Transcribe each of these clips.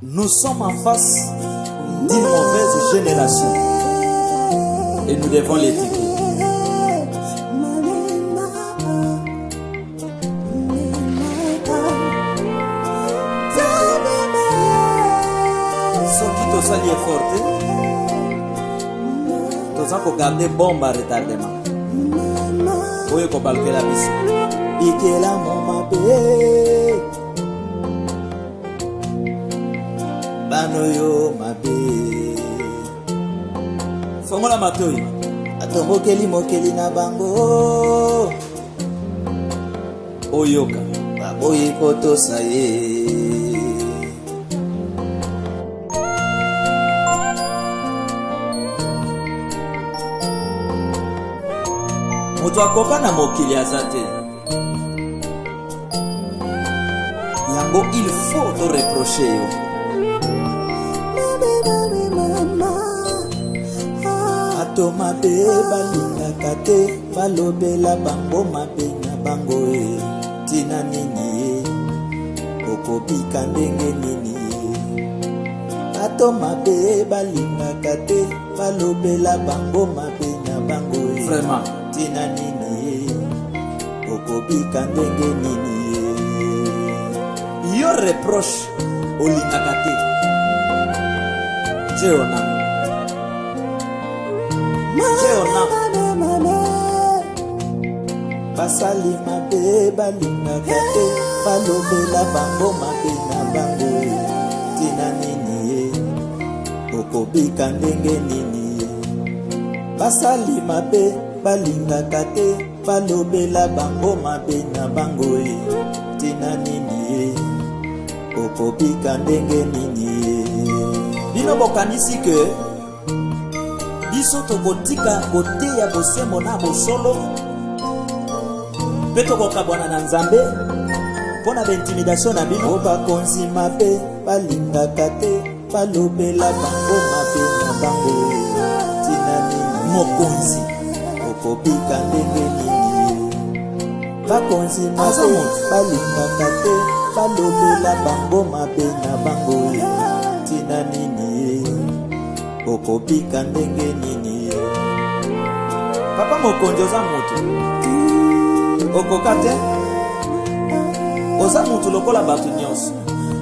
Nous sommes en face d'une mauvaise génération et nous devons l'éduquer. Sali est forte, nous avons gardé bombe à retardement. Oye ko balke la biso. Ikela mama be. Bano yo mabe. Fongola matoi. Atomokeli mokeli na bango. Oyoka. Baboye koto saye. Moto akoka na mokili azate. Yango il faut te reprocher yo. Ato mabe balinga kate balobela bango mabe na bango e. Tina nini e. Okobika ndenge nini e. Ato mabe balinga kate balobela bango mabe na bango e. Vraiment. Tina nini okobika ndenge nini yo reproche olingaka te jeona basali mabe balingaka te balobela bango mabe na bango tina nini okobika ndenge nini basali mabe balingaka te balobela bango mabe na bango e tina nini okobika ndenge nini bino bokanisi ke biso tokotika koteya bosembo na bosolo mpe tokokabwana na nzambe mpo na baintimidation na bino bakonzi mabe balingaka te balobela bango mabe na bango tina nini mokonzi okobika ndenge nini bakonzi mabe balingaka te balobela bango mabe na bango tina nini okobika ndenge nini papa mokonzi oza moto okoka te oza moto lokola bato nyonso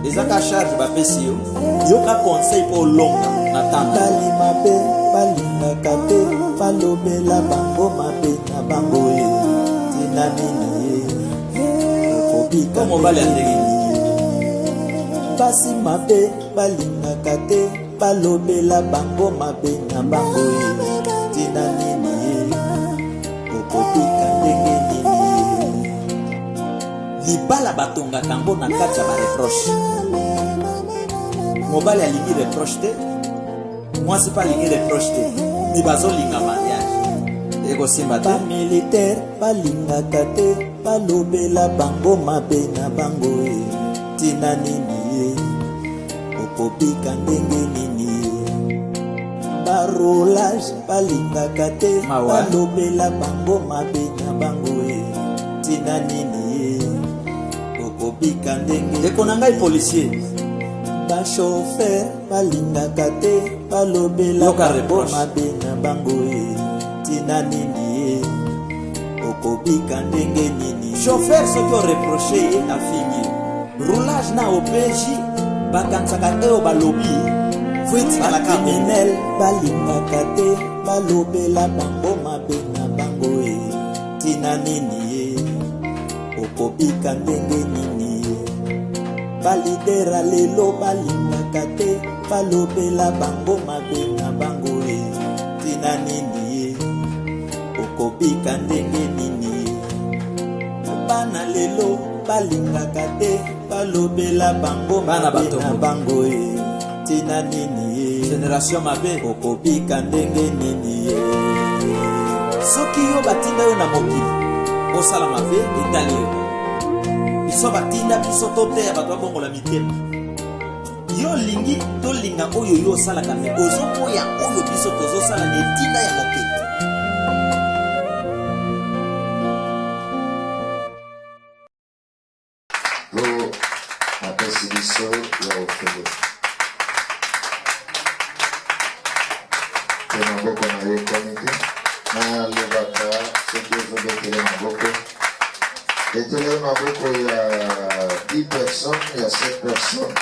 ezaka charge bapesi yo yoka conseil mpo olonga na tanda mabe balingaka te balobela bango mabe na bango tina nini okobika mobali ndenge basi mabe balingaka te balobela bango mabe na bango tina nini okobika ndenge nini libala batongaka yango na kati ya bareproche mobali alingi reproche te mwasi mpe alingi reproche te ni bazolinga mariage ekosimba te bamilitaire balingaka te balobela bango mabe na bango tina nini okobika ndenge nini barolage balingaka te balobela bango mabe na bango tina nini okobika ndenge ndeko na ngai policier bachofer balingaka te balobela bango mabe na bango tina nini okobika ndenge nini chauffeur soki oreproche ye afingi roulage na opeji bakansaka te oyo balobi foetikalaka menel balingaka te balobela bango mabe na bango tina nini okobika ndenge nini balidera lelo balingaka te balobela bango mabe na bango tina nini okobika ndenge nini bana lelo balingaka te balobela bango mabe na bango tina nini génération mabe okobika ndenge nini soki yo batinda yo na mokili osala mabe etali yo biso batinda biso toteya bato babongola mitema yo lingi tolinga oyo yo osalaka me ozokoya oyo biso tozosala na etinda ya mokili apesi biso ya ofele maboko na yo komite na lobaka soki ozobetele maboko etele maboko ya 10 personnes ya 7 personnes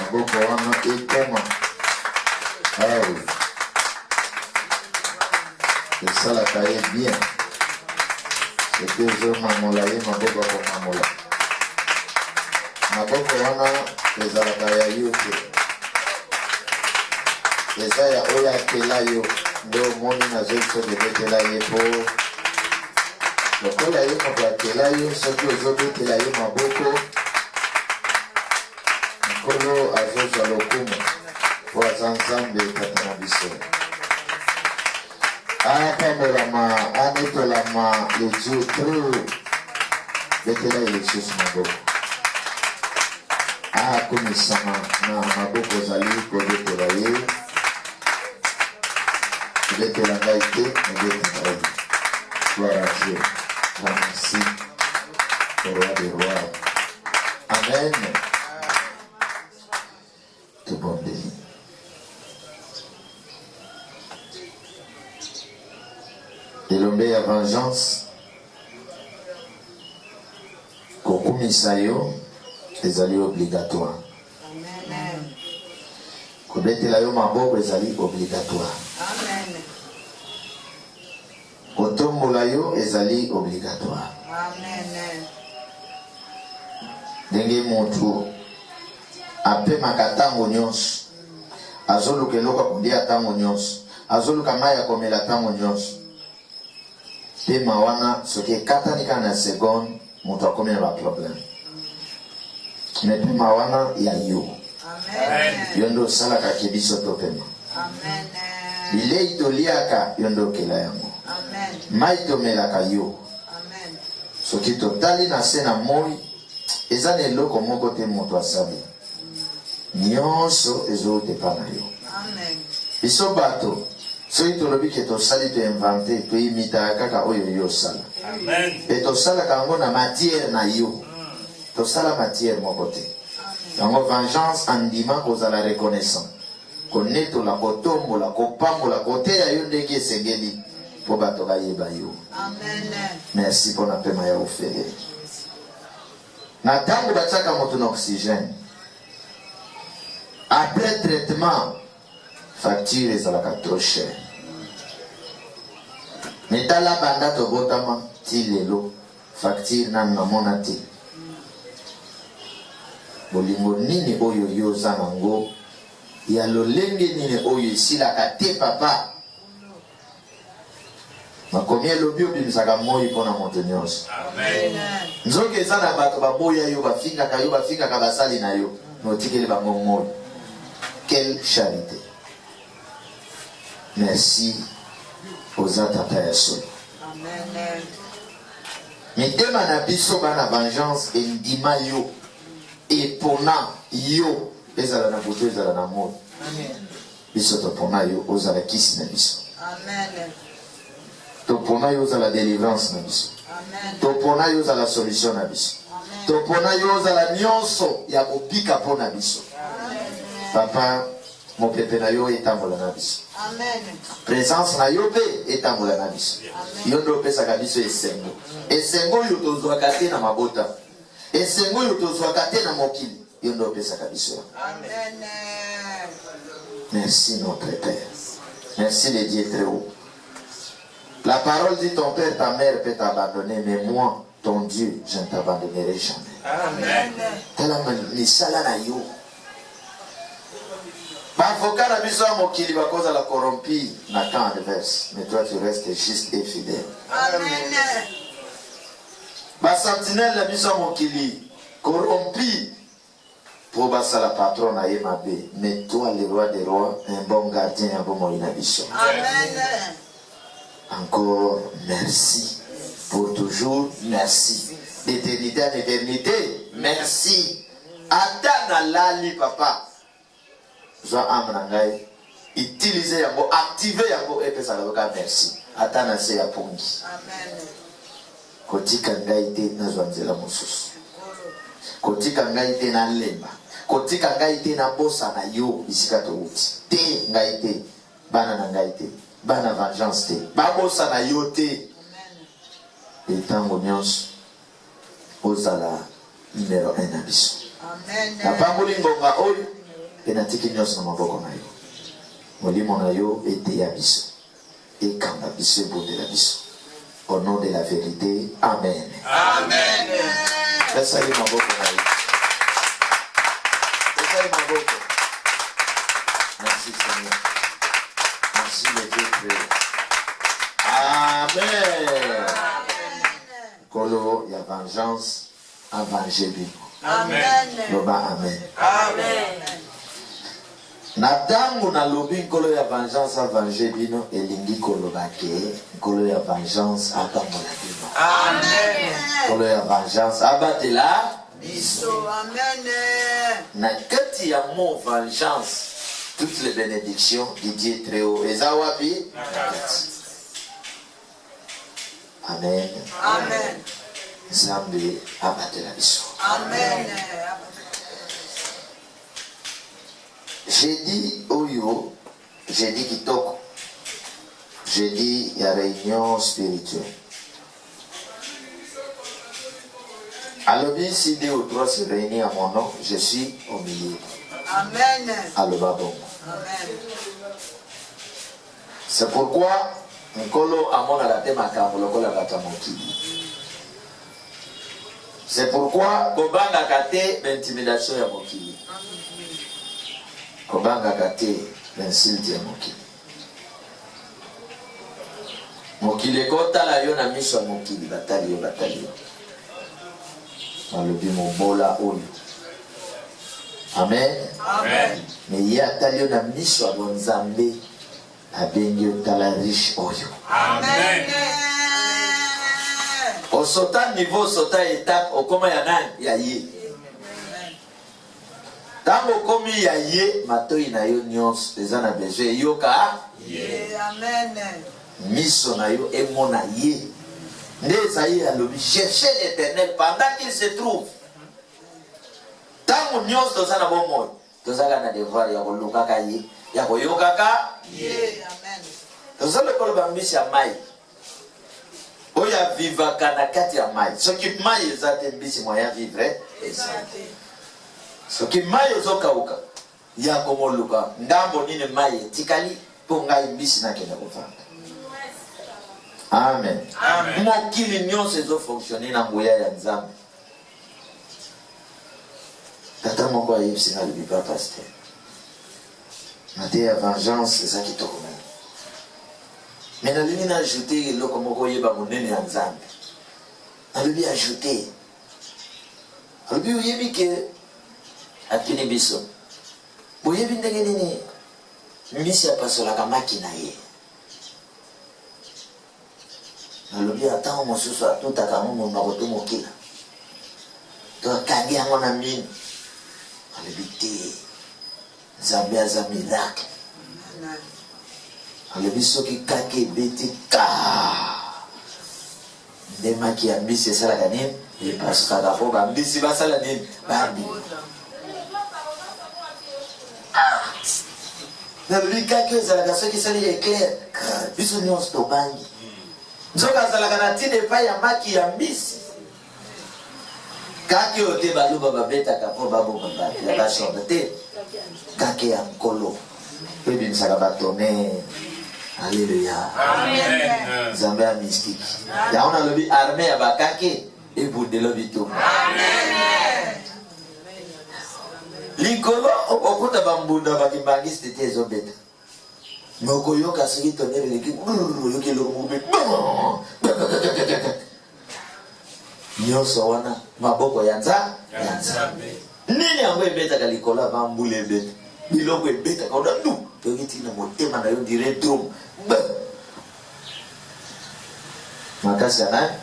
maboko wana ekoma awe esalaka ye bien soki ozomamola ye maboko akomamola maboko wana ezalaka ya yo te eza ya oyo akela yo nde omoni nazoki kobetela ye po lokola ye moto akela yo soki ozobetela ye maboko nkolo azozwa lokumu po aza nzambe tata na biso apambolama anetolama leju tro betela ye lisusu maboko akomisama na maboko ozali kobetela ye kobetela ngai te obetela ye gloire à Dieu. Merci au roi des rois. Amen. Tout bon béni. Elombe ya vengeance kokumisa yo ezali obligatoire. Amen. Kobetela yo maboko ezali obligatoire. Amen. Kotombola yo ezali obligatoire. Amen. Ndenge mutu apemaka ntango nyonso azoluka eloko akolia ntango nyonso azoluka mai akomela ntango nyonso pema wana soki ekatani kaka na seconde mutu akomi na baproblème me pema wana ya yo yo nde osalaka ke biso topema bilei toliaka yo nde okela yango mai tomelaka yo soki totali na se na moi eza na eloko moko te moto asali nyonso ezouta epa na yo biso bato soki tolobi ke tosali toinvente toimitaka kaka oyo yo osala mpe tosalaka yango na matière na yo tosala matière moko te yango vengeance andima kozala reconnaissant konetola kotombola kopambola koteya yo ndenge esengeli mpo bato bayeba yo. Merci mpo na pema ya ofele na ntango batiaka moto na oxygène après traitement facture ezalaka trop cher metala banda tobotama ti lelo facture nanu namona te bolingo nini oyo yo oza nango ya lolenge nini oyo esilaka te papa makomi elobi obimisaka moi mpona moto nyonso nzoki eza na bato baboya yo bafingaka basali na yo notikeli bango moi. Quelle charité. Merci aux atata ya solo. Mitema na biso bana vengeance endima yo epona yo ezala na boto ezala na moi. Biso topona yo ozala kisi na biso. Topona yo ozala délivrance na biso. Topona yo ozala solution na biso. Topona yo ozala nyonso ya kobika pona biso. Papa, mon pepe na yo etambola na biso. Présence na yo pe etambola na biso. Yo ndo pesaka biso esengo. Esengo yo tozwaka te na mabota. Esengo yo tozwaka te na mokili. Yo ndo pesaka biso. Merci notre Père. Merci le Dieu très haut. La parole dit ton père, ta mère peut t'abandonner, mais moi, ton Dieu, je ne t'abandonnerai jamais. Amen. Tala misala na yo. Bavoka na biso mokili bakoza la corrompi na camp adverse, mais toi tu restes juste et fidèle. Amen. Ba sentinelle na biso mokili corrompi pour basala patron na ye mabe, mais toi le roi des rois, un bon gardien ya bon na biso. Amen. Encore merci pour toujours, merci. D'éternité en éternité, merci. Atana lali papa. Joa amnangai. Utiliser yango, activer yango et pesa la merci. Atana se ya pongi. Amen. Kotika ngai te na zwanzela mosusu. Kotika ngai te na lemba. Kotika ngai te na bosa na yo bisika to uti. Te ngai te bana na ngai te, bana vengeance te, babosa na yo te. Etango nyonso ozala numéro 1 na biso. Napamboli ngonga oyo pe natiki nyonso na maboko na yo. Molimo na yo eteya biso, ekamba biso, ebondela biso. Au nom de la vérité, amen. Amen. Laissez-le maboko na yo. Laissez-le maboko. Merci Seigneur. Merci le Dieu créé. Amen. Kolo ya vengeance, avengez bino. Amen. Loba amen. Amen. Natango na lobi nkolo ya vengeance avengez bino elingi koloba ke nkolo ya vengeance akambola bino. Amen. Nkolo ya vengeance abatela biso. Amen. Na kati ya mot vengeance, toutes les bénédictions du Dieu très haut. Ezawapi? Amen. Amen. Zambi abatela biso. Amen. J'ai dit Oyo, j'ai dit Kitoko, j'ai dit il y a réunion spirituelle. Alors bien si 2 ou 3 se réunissent à mon nom, je suis au milieu. Amen. Alors bon. Amen. C'est pourquoi Nkolo amon a la thème à Kamboloko la Batamoki. C'est pourquoi Kobanga Kate l'intimidation ya Mokili. Kobanga Kate l'insulte ya Mokili. Mokili kota la yo na miso Mokili batali yo. Malobi mobola oyo. Amen. Amen. Mais il y a talio na miso Nzambe abengi tala riche oyo. Amen. Au sautant niveau, sautant étape, au comment ya nani ya ye. Tango komi ya ye, matoi na yo nyonso eza na besoin yoka ye. Amen. miso na yo emona ye. Nde Esaïe alobi cherchez l'Éternel pendant qu'il se trouve. Tango nyonso toza na bomoi, tozala na devoir ya kolukaka ye, ya koyokaka ye. Amen. toza lokolo bambisi ya mai oya vivaka na kati ya mai. Soki mai eza te mbisi moya vivre eza te. Soki mai ezokauka ya komoluka ndambo nini mai etikali mpo ngai mbisi nakende kovanda. Amen. Amen. Mokili nyonso ezofonctionne na nguya ya Nzambe. Tata moko ayebisi nga lobi pa paster mate ya vengeance eza kitoko nani. Mais nalingi na ajouter eloko moko oyeba monene ya Nzambe. Alobi ajouter. Alobi oyebi ke atuni biso. Oyebi ndenge nini mbisi apasolaka maki na ye. Alobi atango mosusu atutaka ngo monoko te mokila. To akangi yango na mini. Alobi te. Nzambe aza miracle. Alobi soki kake ebeti ka nde maki ya mbisi esalaka nini epasukaka mpo bambisi basala nini bambi. Nalobi kake ezalaka soki esali éclair biso nyonso tobangi. Nzoka azalaka na ntina epai ya maki ya mbisi. Kake oyo te baloba babetaka mpo baboma bato ya bashombe te. Kake ya nkolo mpe ebimisaka batone. Alléluia. Amen. Nzambe ya mystique. Yango nalobi armée ya bakake ebundela bitumba. Amen. Likolo okuta bambunda bakibangisi te ezobeta. Mokoyoka soki tonere leki oyoki eloko mokobe nyonso wana maboko ya Nzambe. Nini yango ebetaka likolo ya bambula ebeta biloko ebetaka oda du toyoki tina motema na yo dire drum makasi ya nani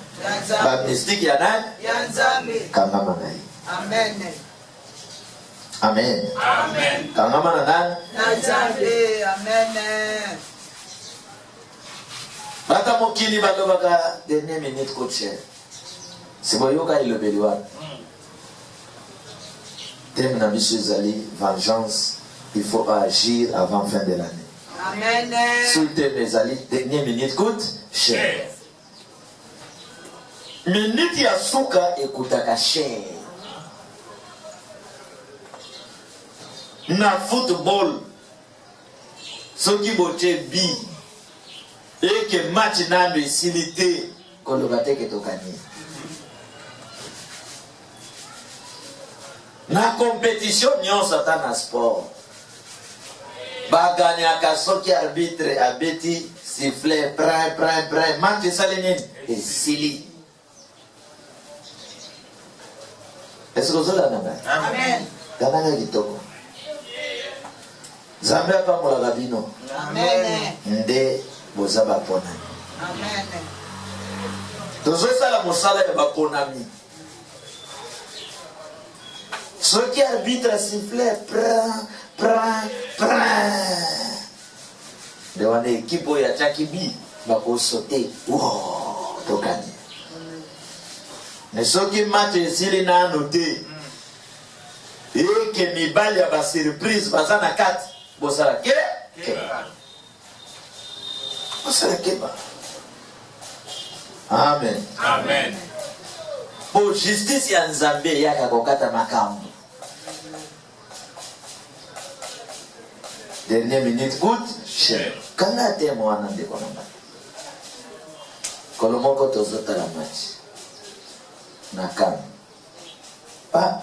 bamystike ya nani Ya Nzambe. kangama na ye. Amen. Amen. Amen. Kangama na nani Na Nzambe. Amen. bata mokili balobaka dernier minute coach siboyoka elobeli wana thème na biso ezali vengeance. Il faut agir avant fin de l'année. Amen. Soulte mes amis, dernière minute coûte cher. Minute ya suka ekutaka cher. Na football, soki boche bi, et que match nando esilité, kolobate ke tokani. Na compétition nyonso ata na sport. Baganyaka soki arbitre abeti sifflet prin match esali nini esili. Est-ce que vous avez la Amen. Kananga kitoko. Nzambe apambolaka bino. Amen. Nde boza baponami. Amen. Tozosala mosala ya baponami. Soki arbitre sifflet prin. Nde wana ekipe oyo atiaki bi bakosote. Wow, tokani. Mais soki match esili nano te eke mibali ya basurprise baza na kati bosala keba. Bosala keba. Amen. Amen. Po justice ya Nzambe yaka kokata makambo. Dernière minute coûte cher. Kanga te mwana ndeko na mwana. Kolomoko tozota la match. Nakam. Pa.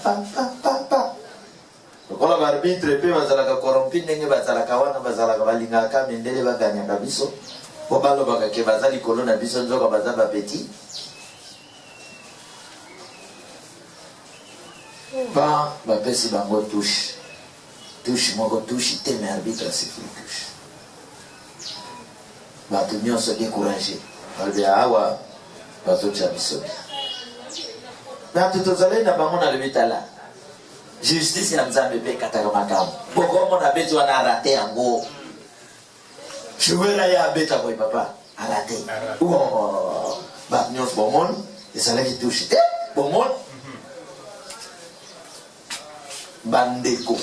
Lokola barbitre pe bazalaka korompi ndenge bazalaka wana bazalaka balingaka mendele baganyaka biso. Po balobaka ke bazali kolo na biso nzoka baza bapeti. Bapesi bango touche. Touche moko touche te me arbitre siffle touche. Bato nyonso découragé. Balbe awa bazocha biso. Na tutozale na bango na lebitala. Justice ya Nzambe pe kataka makambo. Bokomo na betu wana arate yango. Chouela ya beta boy papa arate. Oh, ba nyos bomon, ezalaki touche te. Bomon. Bandeko.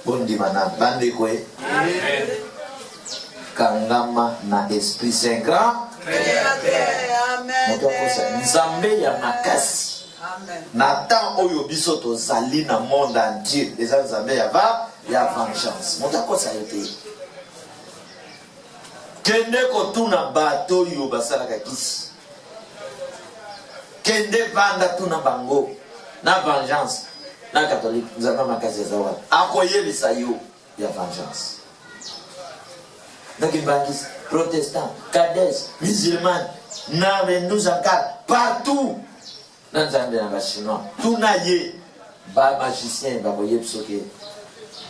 Bondi mana bandeko e. Kangama na esprit saint grand. Amen. Nzambe ya makasi. Amen. Na temps oyo biso tozali na monde entier. Eza Nzambe ya vengeance. Motako sa yote. Kende kotuna bato yo basalaka kisi. Kende vanda tuna bango. Na vengeance. Na catholique. Nzambe makasi ya zawa. Akoyebisa yo ya vengeance. Nakibangis, protestant, Kades, musulman, nous encore partout. Dans Zambie, dans chinois, tout naïe, ba magicien, ba voyez que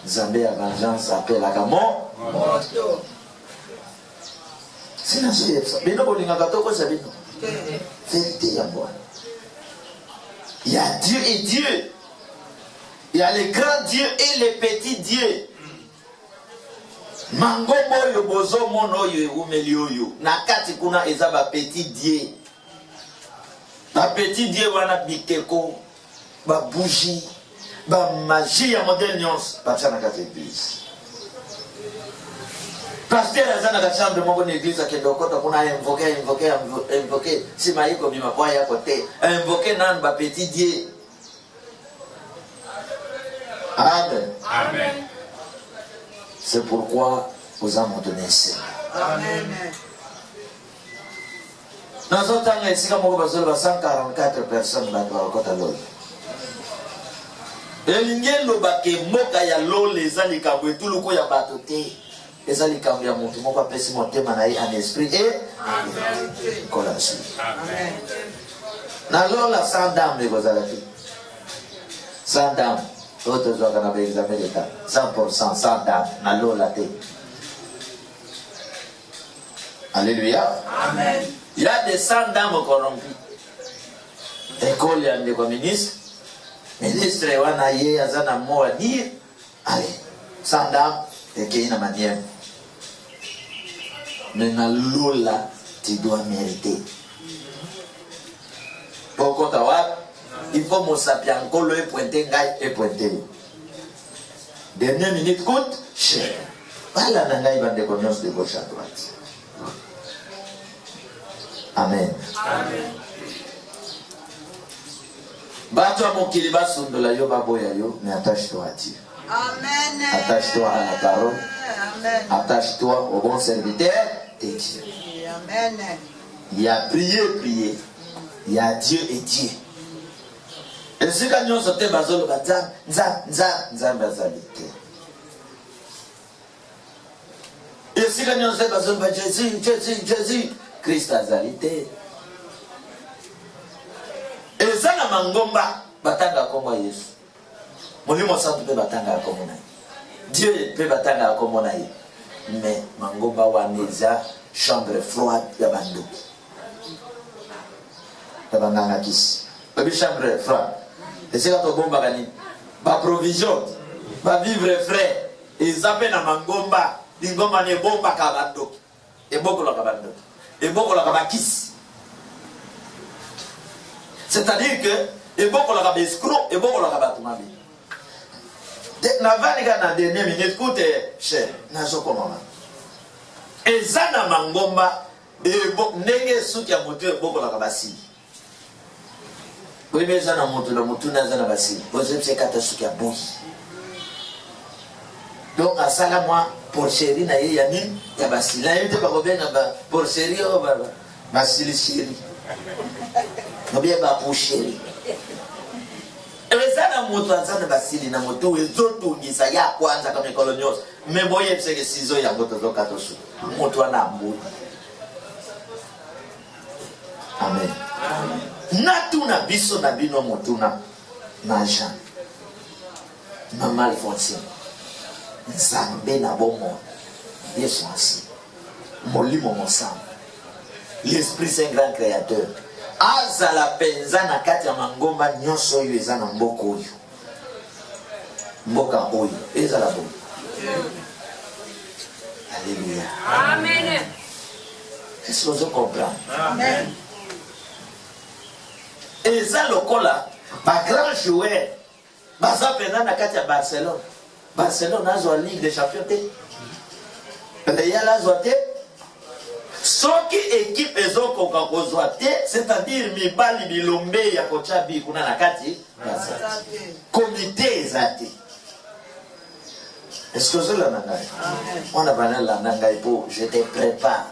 Zambie a vengeance appelle la mort. C'est la chose. Mais non, on a gâteau quoi ça vient. Vérité à moi. Il y a Dieu et Dieu. Il y a les grands dieux et les petits dieux. Mangombo yo bozo mono yo umeli oyo na kati kuna eza ba petit dieu. Ba petit dieu wana bikeko ba bougie ba magie ya modèle nyons ba tsana kati église. Pasteur azana ka chambre moko na église akendo kota kuna invoquer si maiko bima kwa ya kote invoquer nan ba petit dieu. Amen. Amen. C'est pourquoi vous en donné ça. Amen. Dans un temps, ici, comme on va 144 personnes dans le côté de l'eau. Et l'ingénieur lobake moka ya l'eau les alikabwe tout le coup ya batoté. Les alikabwe ya monte mon papa si monte manaï en esprit et collation. Amen. Na l'eau la sans dame de vos alaki. Sans dame. D'autres gens qui ont examen d'état. 100% sans dame. Na l'eau la tête. Alléluia. Amen. Il y a des 100 dames corrompues. École, il y a des ministres. Ministre, il y a un mot à dire. Allez, 100 dames, et qu'il y a une manière. Mais dans l'eau là, tu dois mériter. Pourquoi tu vois? Il faut mon sapien, et pointer, et pointer. Dernière minute coûte cher. Voilà, nangai va de connaissance de gauche à droite. Amen. Amen. Bato mokili basondola yo baboya yo, mais attache-toi à Dieu. Amen. Attache-toi à la parole. Amen. Attache-toi au bon serviteur de Dieu. Amen. Il y a prier. Il y a Dieu et Dieu. Et si quand nous sommes bazolo bazam, nzam bazalité. Et si quand nous sommes bazolo Jésus, Christ azalité. Et ça na mangomba batanga komwa Yesu. Molimo santo pe batanga komona. Dieu pe batanga komona ye. Mais mangomba waneza chambre froide ya banduki. Tabanganga kisi. Babi chambre froide. Et c'est quand on bomba gani. Ba provision, ba vivre frais. Et zape na mangomba, lingomba ne bomba kabandoki. Et beaucoup la kabandoki. Et beaucoup la kabakisi. C'est-à-dire que et beaucoup la kabescro et beaucoup la kabatumabi. Na valiga na dernière minute écoute cher, na zokomama. Et zana mangomba et nenge suki ya moto beaucoup la kabasi. Oui, mais zana moto la moto na zana basi. Vous avez kata suki ya boui. Donc à ça là moi pour chéri na ye yani ya basi. Là il te pas bien ba pour chéri oh ba basi chéri. No bien ba pour chéri. Ezana moto azana basili na moto wezoto ngisa ya kwanza kama kolonyos. Meboye pseke sizo ya moto zokato su. Moto ana mbu. Amen. Natuna biso na bino motuna na Jean. Mama Alphonsine. Nzambe na bomo. Yesu asi. Molimo mosam. L'Esprit Saint grand créateur. Azala penza na kati ya mangomba nyonso oyo eza na mboka oyo. Mboka oyo ezala bo. Alléluia. Amen. Est-ce que vous comprenez? Amen. Eza lokola ba grand joueur baza penza na kati ya Barcelone. Barcelone azwa Ligue des Champions te. Real azwa te. Soki équipe ezokoka kozwa te, c'est-à-dire mibali bilombe ya kochabi kuna na kati comité ezate. Est-ce que cela n'a pas? On a parlé de la nangai pour je te prépare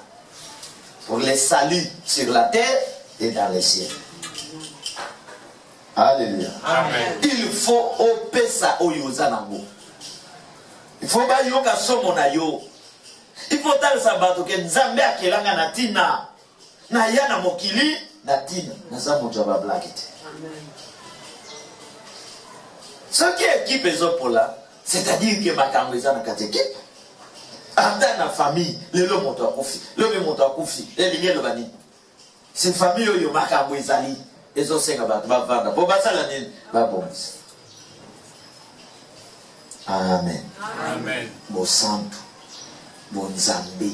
pour les saluts sur la terre et dans les cieux. Alléluia. Amen. Il faut opesa oyoza nango. Il faut ba yoka somo na yo. Il faut tal sabato ke nzambe akelanga na tina na yana mokili na tina na zamu jaba blackete. Amen. Ce qui est équipe ezopola, c'est-à-dire que makambo eza na kati équipe. Ata na famille, lelo moto akufi, lelo moto akufi, elinge lo bani. C'est famille oyo makambo ezali ezosenga bato bavanda. Bo basala nini? Ba bonzi. Amen. Amen. Bo santo. Bonzambe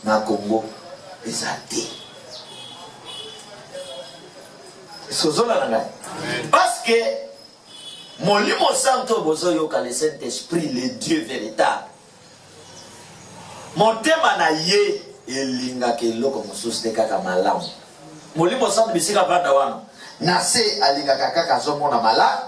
na Congo ezate sozola nanga parce que molimo santo bozo yoka le Saint-Esprit le Dieu véritable motema na ye elinga ke loko mosusu te kaka malamu molimo santo bisika banda wana na se alinga kaka azomona malamu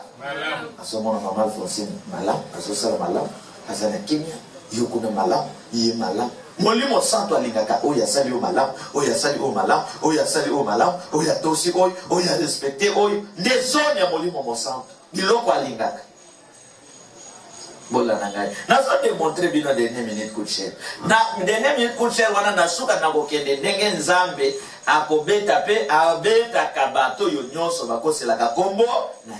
azomona mama Alphonsine malamu azosala malamu azana kimia yokuna malam ye malam molimo santo alingaka oya sali o malam oya sali o malam oya sali o malam oya tosi oya respecter oyo des zones ya molimo mo santo biloko alingaka bola nangai na so démontrer bino dernière minute coup de cher na dernière minute coup de cher wana na suka na kokende ndenge nzambe akobeta pe abeta kabato yo nyonso bakosela ka kombo na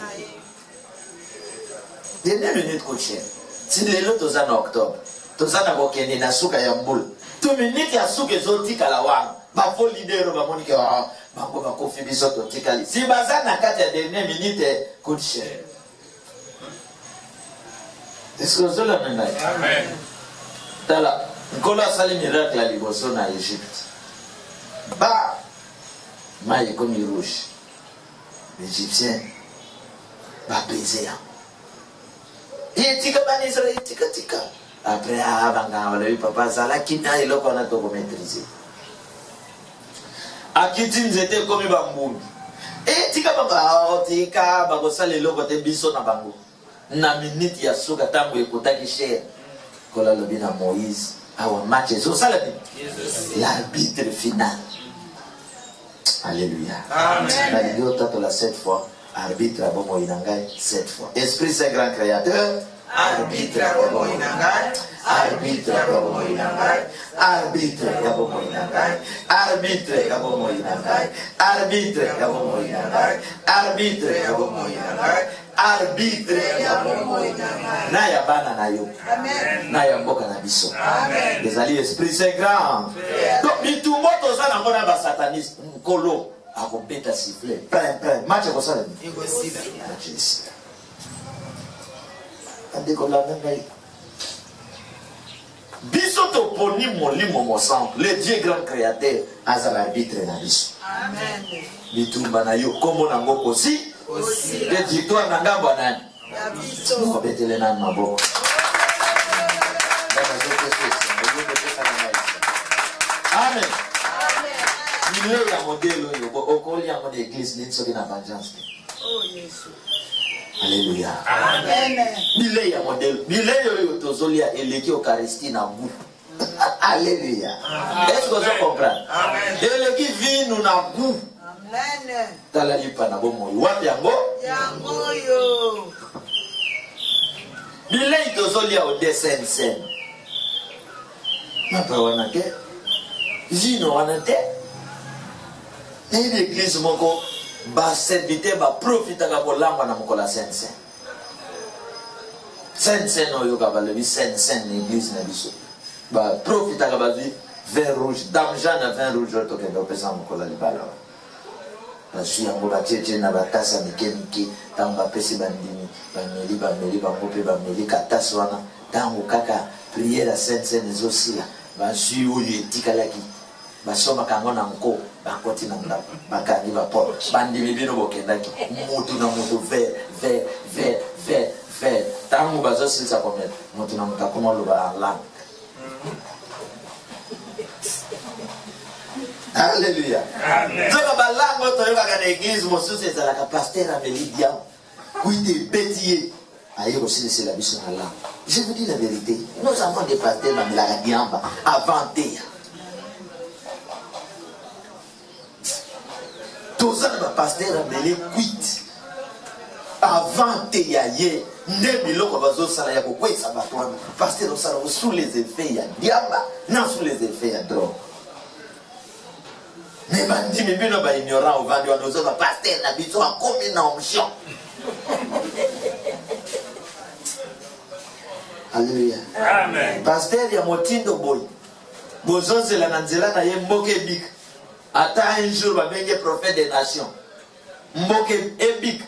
dernière minute coup de cher si lelo toza na octobre tozana kokende na suka ya mbula to minute ya suka ezotika la wana bafo lidero bamoni ke bango bakofi biso totikali si baza na kati ya dernière minute coup de cher. Est-ce que vous avez amen? Tala nkolo asali miracle ya liboso na Egypte ba mai ekomi rouge l'Égyptien bapeze yango etika bana Israeli tika Après, on a eu papa, ça là, qui n'a eu l'eau qu'on a tout maîtrisé. À qui tu nous étais comme bambou. Et tika baba, tika, bagosa le logo te biso na bango. Na minute ya suka tango ekotaki cher. Kola lobi na Moïse. Awa match so ça l'arbitre final. Alléluia. Amen. La vidéo tape la 7 fois. Arbitre abomo inangai 7 fois. Esprit Saint grand créateur. Arbitre abomo inangai. Arbitre abomo inangai. Arbitre abomo inangai. Arbitre abomo inangai. Arbitre abomo inangai. Arbitre abomo inangai. Arbitre abomo inangai. Na ya bana na yo. Amen. Na ya mboka na biso. Amen. Désolé Esprit Saint grand. Donc bitumbo toza na mona ba sataniste nkolo akopeta sifflet. Plein match ko sala ni. Igosida. Ande ko la ngai. Biso to poni molimo mo centre. Le Dieu grand créateur azal arbitre na biso. Amen. Bitumba na yo kombo na ngoko si. Aussi. Le victoire na ngambo nani? Ya biso. Ko betele na maboko. Amen. Il y a un modèle au y a une église qui est dans vengeance. Oh Jésus. Alléluia. Amen. Il y a un modèle. Il y a un tozolia et l'équipe Eucharistie na bout. Alléluia. Est-ce que vous comprenez? Amen. Et l'équipe vit nous na bout. Amen. Tala lipa na bomo. Wapi yango? Yango yo. Il y a un tozolia au dessin scène. Ma parole ke vino wanate. Et l'église moko ba serviteur ba profita ka bolamba na mokola sense. Sense no yo ka ba lebi sense l'église na biso. Ba profita ka ba vi vin rouge, dame Jeanne vin rouge to ke do pesa mokola libala. Ba su yango ba cheche na ba tasa mike tamba pesi bandimi ba meli ba mope ba meli katasa wana tango kaka prière sense nezo sila. Ba su yo etikalaki basoma kango na nko bakoti na ndako bakandi ba port bandimi bino bokendaki mutu na mutu ve tango bazo silisa komet mutu na mutu akoma loba la. Alléluia. Amen. Zoka balango to yoka na église mosusu ezala ka pasteur Amelidia kuite bétier aye aussi la biso na la. Je vous dis la vérité, nous avons des pasteurs dans la diamba avantés. Tous les pasteurs amélé quit avant te yaye ne biloko bazo sala ya kokwe sabatwana pasteur osala sous les effets ya diamba non sous les effets ya drogue. Mais bandi mibino ba ignorant au vandi wanozo ba pasteur na biso akomi na onction. Alléluia. Amen. Pasteur ya motindo boy. Bozonze la nanzela na ye mboke bik. Ata un jour ba benye prophète des nations. Mboke ebik.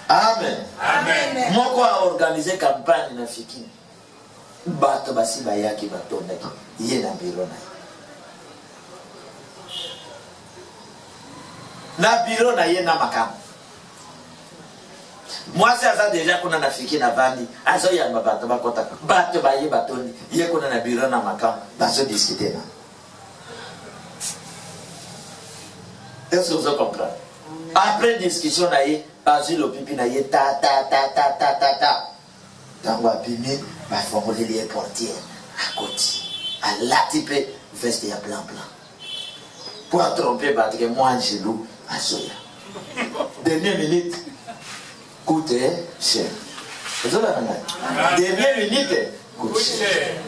Amen. Amen. Moko a organisé campagne na fiki. Bato basi bayaki batondaki. Ye na biro na. Na biro na ye na makamu. Moi c'est ça déjà qu'on a fiki na vandi azo ya bato bakota bato baye batoni ye kuna na biro na makam bazo discuter na. Est-ce que vous comprenez? Après discussion na ye bazo le pipi na ye ta tango apimi ba formule les portières à côté à la type veste ya blanc pour tromper battre moi Angelou azoya dernière minute coûte cher. Dernière minute coûte cher.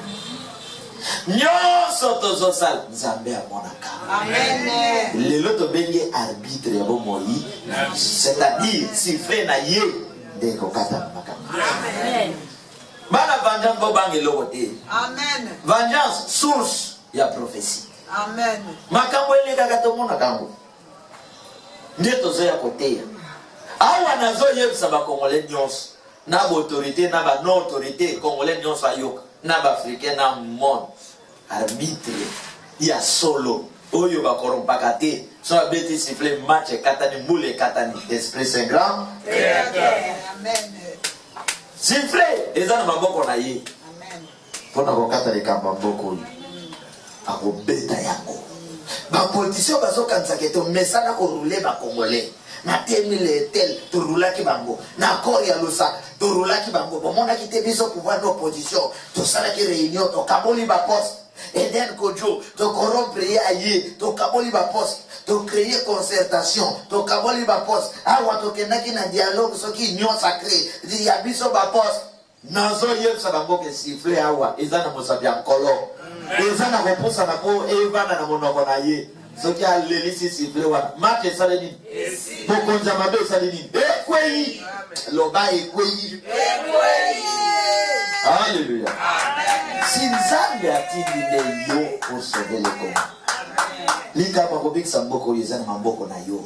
Nyonso tozosala Nzambe amonaka. Amen. Lelo to bengi arbitre ya bomoi, c'est-à-dire siffler na ye de kokata makama. Amen. Bana vengeance bo bangi lokote. Amen. Vengeance source ya prophétie. Amen. Makambo ele kaka to monaka ngo. Ndeto zo ya koteya. Awa nazo yebisa ba Congolais nyonso na ba autorité na ba non autorité Congolais nyonso ayoka na ba africain na monde arbitre ya solo Oyo ba korompaka te. So abeti siffler match katani moule katani. Esprit Saint grand. Amen. Siffler eza na maboko na ye. Amen. Pona ko kata le kamba mboko. Ako beta yango. Ba politicien bazo kanisa keto mesana ko rouler ba congolais. Na temile tel to roulaki bango. Na kor ya Lusaka to roulaki bango. Bomona ki te biso pouvoir d'opposition. To sala ki réunion to kaboli ba poste. Eden Kojo, to corrompre aye, to kaboli ba poste, to créer concertation, to kaboli ba poste. Awa to kenaki na dialogue soki union sacrée, di ya biso ba poste. Nazo yebsa bango ke siffler awa, eza na mosabia nkolo. Eza na kopusa na po evana na monoko na ye. Soki alelisi siffler wana. Marche sale nini? Bokonza mabe sale nini? Ekweyi. Loba ekweyi. Alléluia. Si Nzambe atindi yo pour sauver le Congo. Lika bakobik samboko yezana mamboko na yo.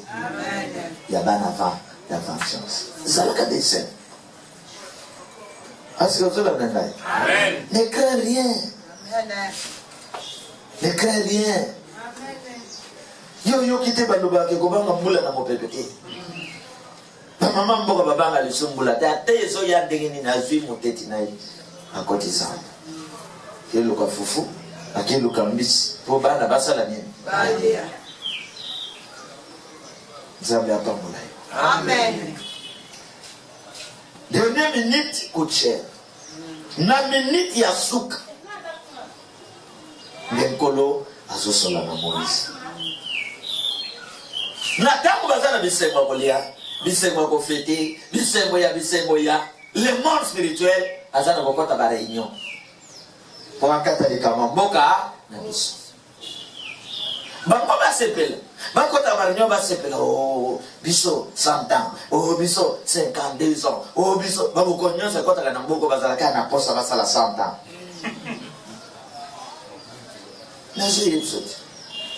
Ya bana va, ya vengeance. Zalaka dessin. Est-ce que vous avez entendu? Amen. Ne crains rien. Amen. Ne crains rien. Yo kite baloba ke kobanga mbula na mopepe. Maman mboka babanga lisumbula. Ate so ya ndengeni na zui moteti na ye. Akoti sana. Keluka fufu, akeluka mbisi. Po bana basala nini? Badia. Nzambe apambola yo. Amen. Dernière minute coûte cher. Na minute ya suka. Ngenkolo azosola na Moïse. Na tango bazana bisemba kolia, bisemba ko fêter, bisemba ya. Le monde spirituel azana kokota ba réunion. Pour akata de kamamboka na biso. Bango ba sepela. Bakota ba réunion ba sepela. Oh, biso 100 ans. Oh, biso 52 ans. Oh, biso babu konyo se kota na mboko bazalaka na posa basala 100 ans. Na j'ai yebsoti.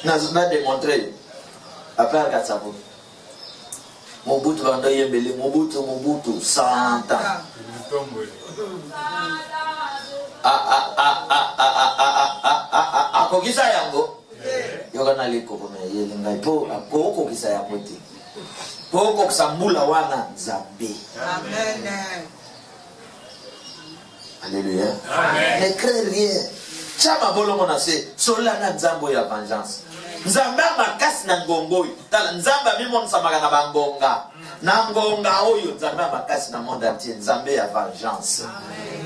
Na démontrer. Après Katsabo. Mobutu bando yembele Mobutu 100 ans. Akokisa yango. Yoga na liko kome yelinga po okokisa yango te. Po okokisa mbula wana Nzambe. Amen. Alléluia. Amen. Ne crains rien. Chama bolongo na se sola na Nzambo ya vengeance. Nzambe makasi na ngongo. Tala Nzambe mimon samaka na bangonga. Na ngonga oyo Nzambe makasi na monde entier. Nzambe ya vengeance.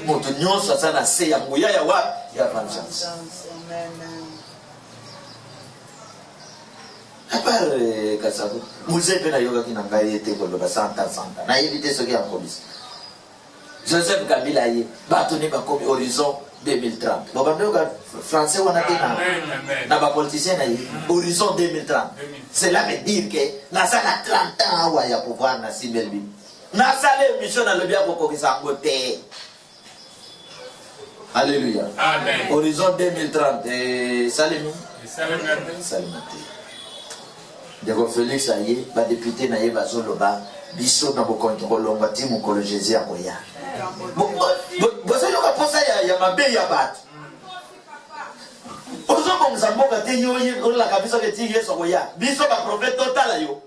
Moto nyonso sana se ya nguya ya wa ya vengeance. Amen. Apare Katsabo. Muzepe na yoga kina ngai ete ko loba santa. Na éviter ce qui a commis. Joseph Kabila ye bato ne ba komi horizon 2030. Bon bandoka français wana tena. Na ba politicien na ye horizon 2030. Cela veut dire que na sala 30 ans wa ya pouvoir na Simbelbi. Na sala mission na lobia ko kokisa ngote. Alléluia. Amen. Horizon 2030 Salemi. Salimate. Dego Félix aye ba député na ye bazoloba biso na bokontrolo ngati mukolo Jésus akoya. Bozo yoka posa ya mabe ya batu. Ozo komza mboka te yo la kabisa ke ti Yesu akoya. Biso ba prophète total yo.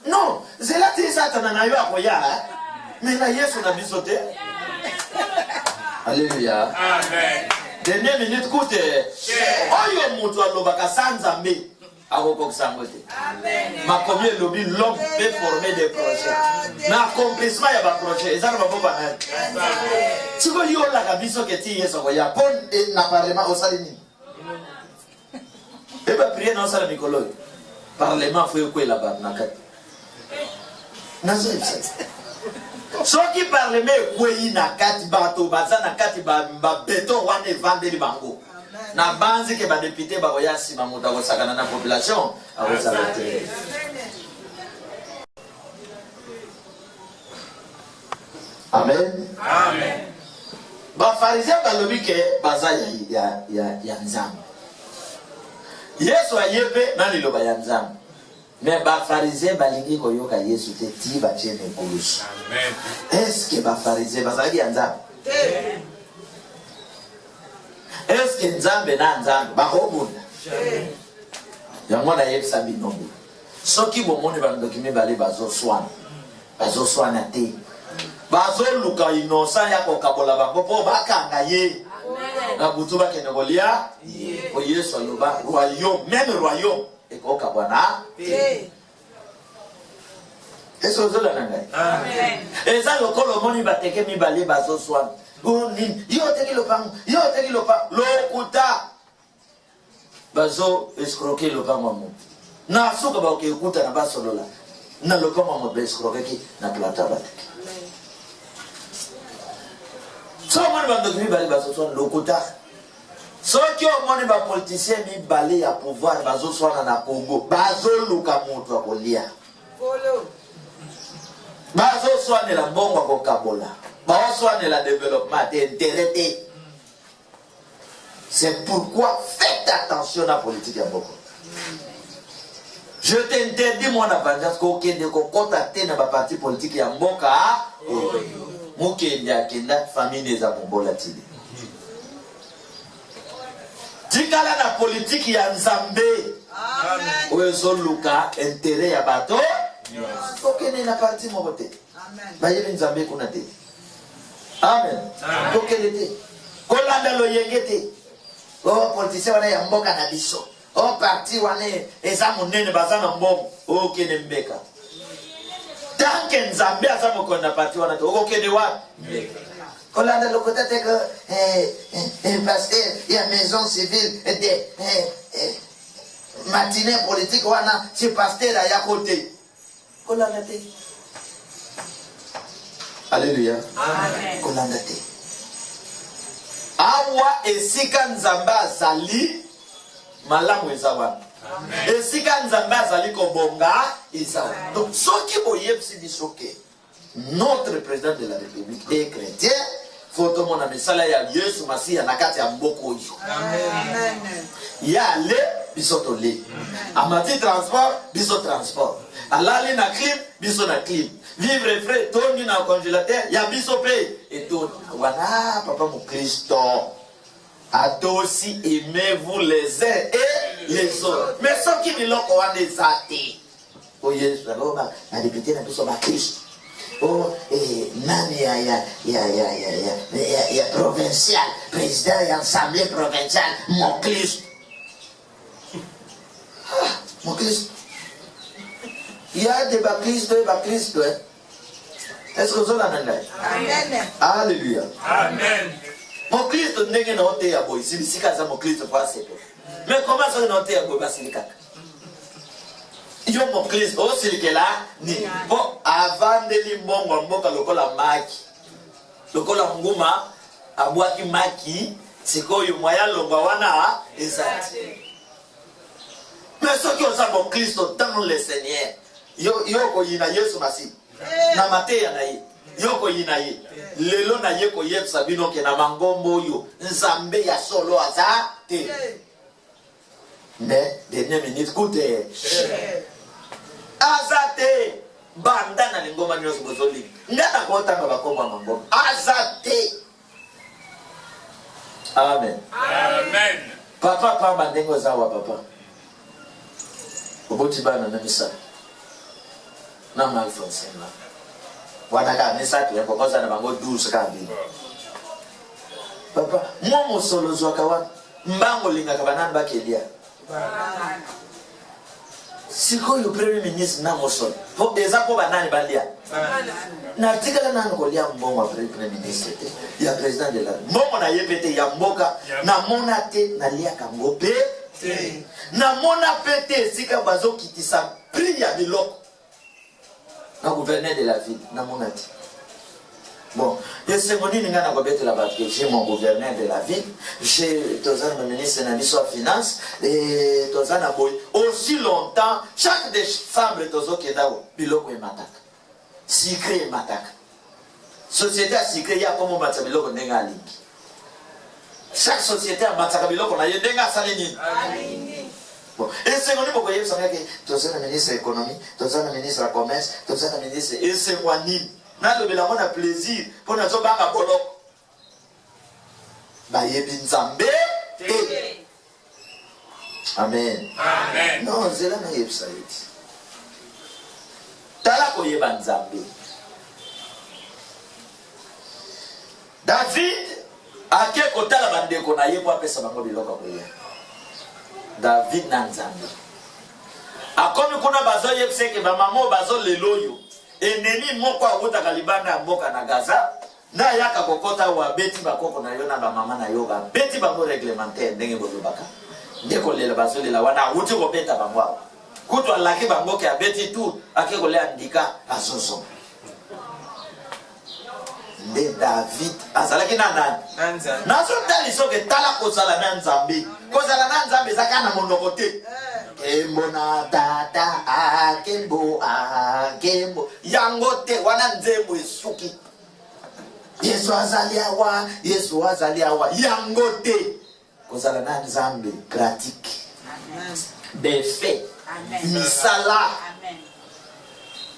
Non, zela ti satana na yo akoya. Mais na Yesu na biso te. Alléluia. Amen. Dernière minute coûte. Oyo mutu alobaka sanzambe. Amen. Ma combien lobby l'homme peut former des projets. Na accomplissement ya ba projet. Ezana ba boba na. Tu veux yo la kabiso ke ti Yesu ko ya pon na parlement au salini. Et ba prier dans sala mikolo. Parlement faut ko la ba na kat. Na zo so qui parlement ko yi na kat bato bazana kat ba beton wane vendre bango. Na banzi ke ba député ba koya sima muta ko sakana na population a ko sabete. Amen. Amen. Ba pharisien ba lobi ke baza ya Nzambe. Yesu ayebe na liloba ya Nzambe. Mais ba pharisien ba lingi ko yoka Yesu te ti ba chene kulusu. Amen. Est-ce que ba pharisien baza ya Nzambe? Est-ce que Nzambe na Nzambe ba hobunda? yango na yebisa binombo soki bomoni bandokime bale bazoswana te bazoluka innocent ya kokabola bango mpo bakanga ye na butu bakende kolia po yesu aloba royaume même royaume ekokabwana te. Est-ce que vous avez Amen. et ça le col au monde bateke mi balé bazo swan yo teki le pang lokuta bazo escroquer le pang mamu na suka ba ke kuta na basolola na le pang mamu ba escroquer ki na plata bateke so mon bando mi balé bazo swan lokuta so ki o mon ba politicien mi balé ya pouvoir bazo swan na Congo bazo luka mutu akolia bazo soane la mbongo kokabola bazo soane la développement intérêt. C'est pourquoi faites attention à la politique ya mbongo. Je t'interdis mon avantage kokende kokotate na ba parti politique ya mboka mukende akenda famille za bombola tili tikala na politique ya Nzambe ozo luka intérêt ya bato. Ok, il y a parti mon côté. Amen. Il y a une Amen. Amen. Ok, il était. Kolanda lo yengete. Oh, politicien wana ya mboka na biso. Oh, parti wana eza monene bazana mbongo. Ok, nembeka. Tant que Nzambe aza mokonda parti wana to. Ok, de wa. Kolanda lo côté que parce que il y a maison civile de matinée politique wana c'est pasteur ya côté. Alléluia. Amen. Kolandate. Awa esika Nzamba azali malamu ezawa. Esika Nzamba azali kobonga ezawa. Donc soki boyebsi bisoke notre président de la République est chrétien, faut tout mon misala ya Yesu Masiya na kati ya mboko yo. Amen. Ya le bisoto le. Amati transport biso transport. Alali na clim biso na clim. Vivre frais toni na congélateur ya biso pe et tout. Wana papa mon Christ. A toi aussi aimez-vous les uns et les autres. Mais ceux qui ne l'ont pas des oh Yesu na député na biso ba Christ. Oh, nani ya provincial, président et assemblée provinciale, mon Christ. Ah, mon Christ. Il y a des baptistes, hein. Est-ce que vous avez entendu? Amen. Alléluia. Amen. Mon Christ n'est pas un ya boy. Si c'est ça, mon Christ pas c'est. Mais comment ça n'est ya boy? C'est le cas. Yo mon Christ, oh c'est que là, ni bon avant de limbongo mboka lokola maki, lokola nguma abwaki maki, siko yo moya longa wana ezati. Mais ce qui est mon Christ dans le Seigneur, yo ko yina Yesu Masiya, na mateya na ye, yo ko yina ye, lelo na ye ko yebisa bino ke na mangombo yo, Nzambe ya solo aza te. Mais dernière minute écoutez. Azate banda na lingoma nyoso bozoli ngata kota ngaba komba mangoma azate. Amen. Amen. Papa pamba ndengo zawa papa oboti bana na misa na malfonse na wanaka misa tu yako koza na bango 12 kabi papa momo solo zwaka wa mbango linga kabanana bakelia siko yo premier ministre na mosol po eza ko banani balia na tikala na ngolia mbongo wa premier ministre ya président de la mbongo na yepete ya mboka na mona te na lia kangope na mona pete sika bazo kitisa prix ya biloko na gouverneur de la ville na mona te. Bon, je sais mon ninga na kobete la batke, j'ai mon gouverneur de la ville, j'ai tozana mon ministre na biso finance et tozana boy aussi longtemps chaque décembre tozo kedao biloko e mataka. Secret e mataka. Société a secret ya comme mataka biloko ndenga linki. Chaque société a mataka biloko na yendenga salini. Bon, et c'est mon niveau que ça que tozana ministre de l'économie, tozana ministre de commerce, tozana ministre et c'est moi ni na le bela mona plaisir pour na zobanga boloko ba yebi Nzambe Amen. Amen. Non, c'est là que ça est. Tala koyeba Nzambe. David ake kotala bandeko na ye po apesa bango biloko kolia. David na Nzambe. Akomi kuna bazo yebseke ba mamo bazo leloyo. Enemi moko awuta kalibanda ya mboka na Gaza. Na yaka kokota wa beti bakoko na yo na ba mama na yo ba beti bango réglementaire ndenge bolobaka. Ndeko lela bazo lela wana awuti ko beta bango. Kutu alaki bango ke abeti tu ake kolea ndika azozo. Nde David azalaki na nani? Nazo tali soke tala kozala na Nzambe. Kozala na Nzambe zaka na monoko te. Kembo na tata kembo kembo yango te wana nzembo esuki. Yesu azali awa yango te. Kozala na Nzambe pratique. Des faits. Misala.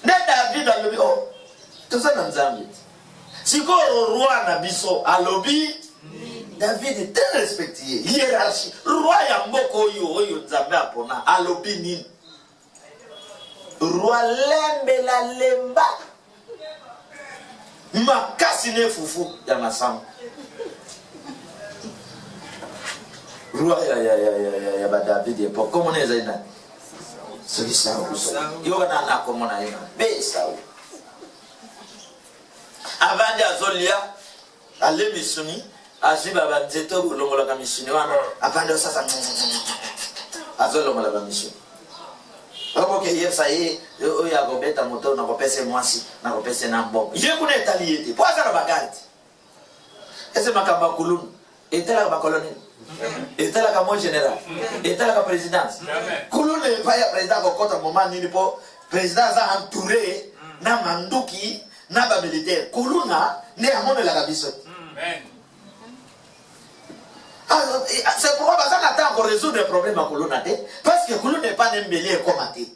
Ne David alobi oh toza na Nzambe. Siko roi na biso alobi David est très respecté. Hiérarchie. Roi ya mboko oyo Nzambe apona alobi nini? Roi lembe la lemba. Makasi ne fufu ya masango. Roi ya ba David epo comment on est là? Celui ça yo na comment on est be ça. Avant de azolia ale misuni aziba banzeto longola ka misuni wana avant de sasa azolongola ka misuni. Obo ke yesa ye o ya gobeta moto na kopese mwasi na kopese na mboka. Je kuna etaliete. Po azara bagati. Ese makamba kulunu. Etela ka koloni. Etela ka mon général. Etela ka présidence. Kulunu e pa ya président ko kota moment nini po président za entouré na manduki na ba militaire. Kuluna ne amone la kabiso. Amen. C'est pourquoi ça n'attend qu'on résoudre les problèmes à Kuluna parce que Kuluna n'est pas n'embellé comme athée.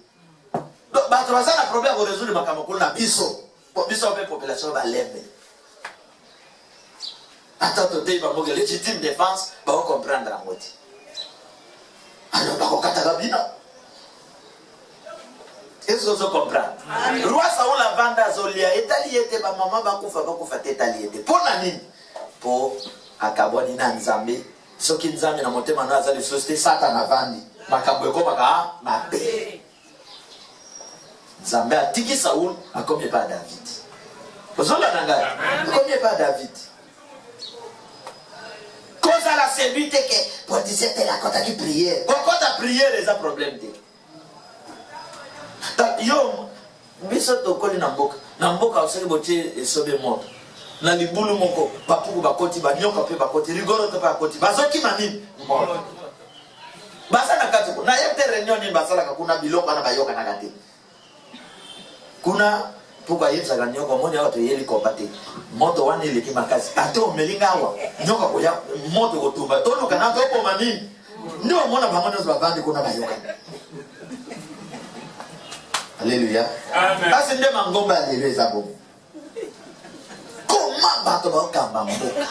Donc, ça a un problème à résoudre ma Kuluna biso. Biso la population va l'aimer. Attends, tu vas me légitime défense, va comprendre la moitié. Alors, va comprendre. Est-ce que vous comprenez? Roi Saoul a vendu à Zolia, Etaliete, ma maman va koufa Etaliete. Pour la nini? Pour Akaboni na Nzambe. Soki Nzambe na motema na azali société Satan avandi. Makambo eko maka mabe. Nzambe atiki Saoul akomye pa David. Ozola nanga. Akomye pa David. Koza la celui te ke pour dire la kota ki prière. Quand ta prière les a problème te. Yo biso to koli na mboka oseli botie esobe moto. Na libulu moko bapuku bakoti banyoka pe bakoti rigoro to bakoti bazoki manini moto. Basa na kati na yete reunion ni basala kuna biloko na bayoka na kati. Kuna puka yetsa ga nyoka moni auto yeli kopate. Moto wana ile kimakazi. Ato melinga wa nyoka ko ya moto ko tumba. Tolu kana to ko manini. Ndio mona bamona zo bavandi kuna bayoka. Alléluia. Amen. Parce que mangomba alléluia zabo. Comment bato ba kamba mboka?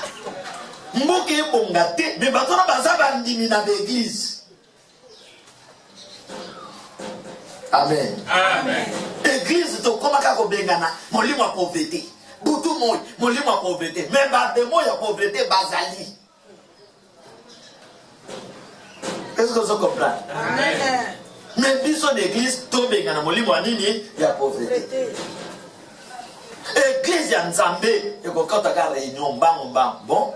Mboka ebonga te, mais bato na baza bandimi na l'église. Amen. Amen. Église to koma ka ko bengana, molimo pauvreté. Butu moy, molimo pauvreté, mais ba demo ya pauvreté bazali. Est-ce que vous comprenez? Amen. Mais biso d'église tombe ngana molimo anini ya pauvreté. Église ya Nzambe eko kota ka réunion bango bon.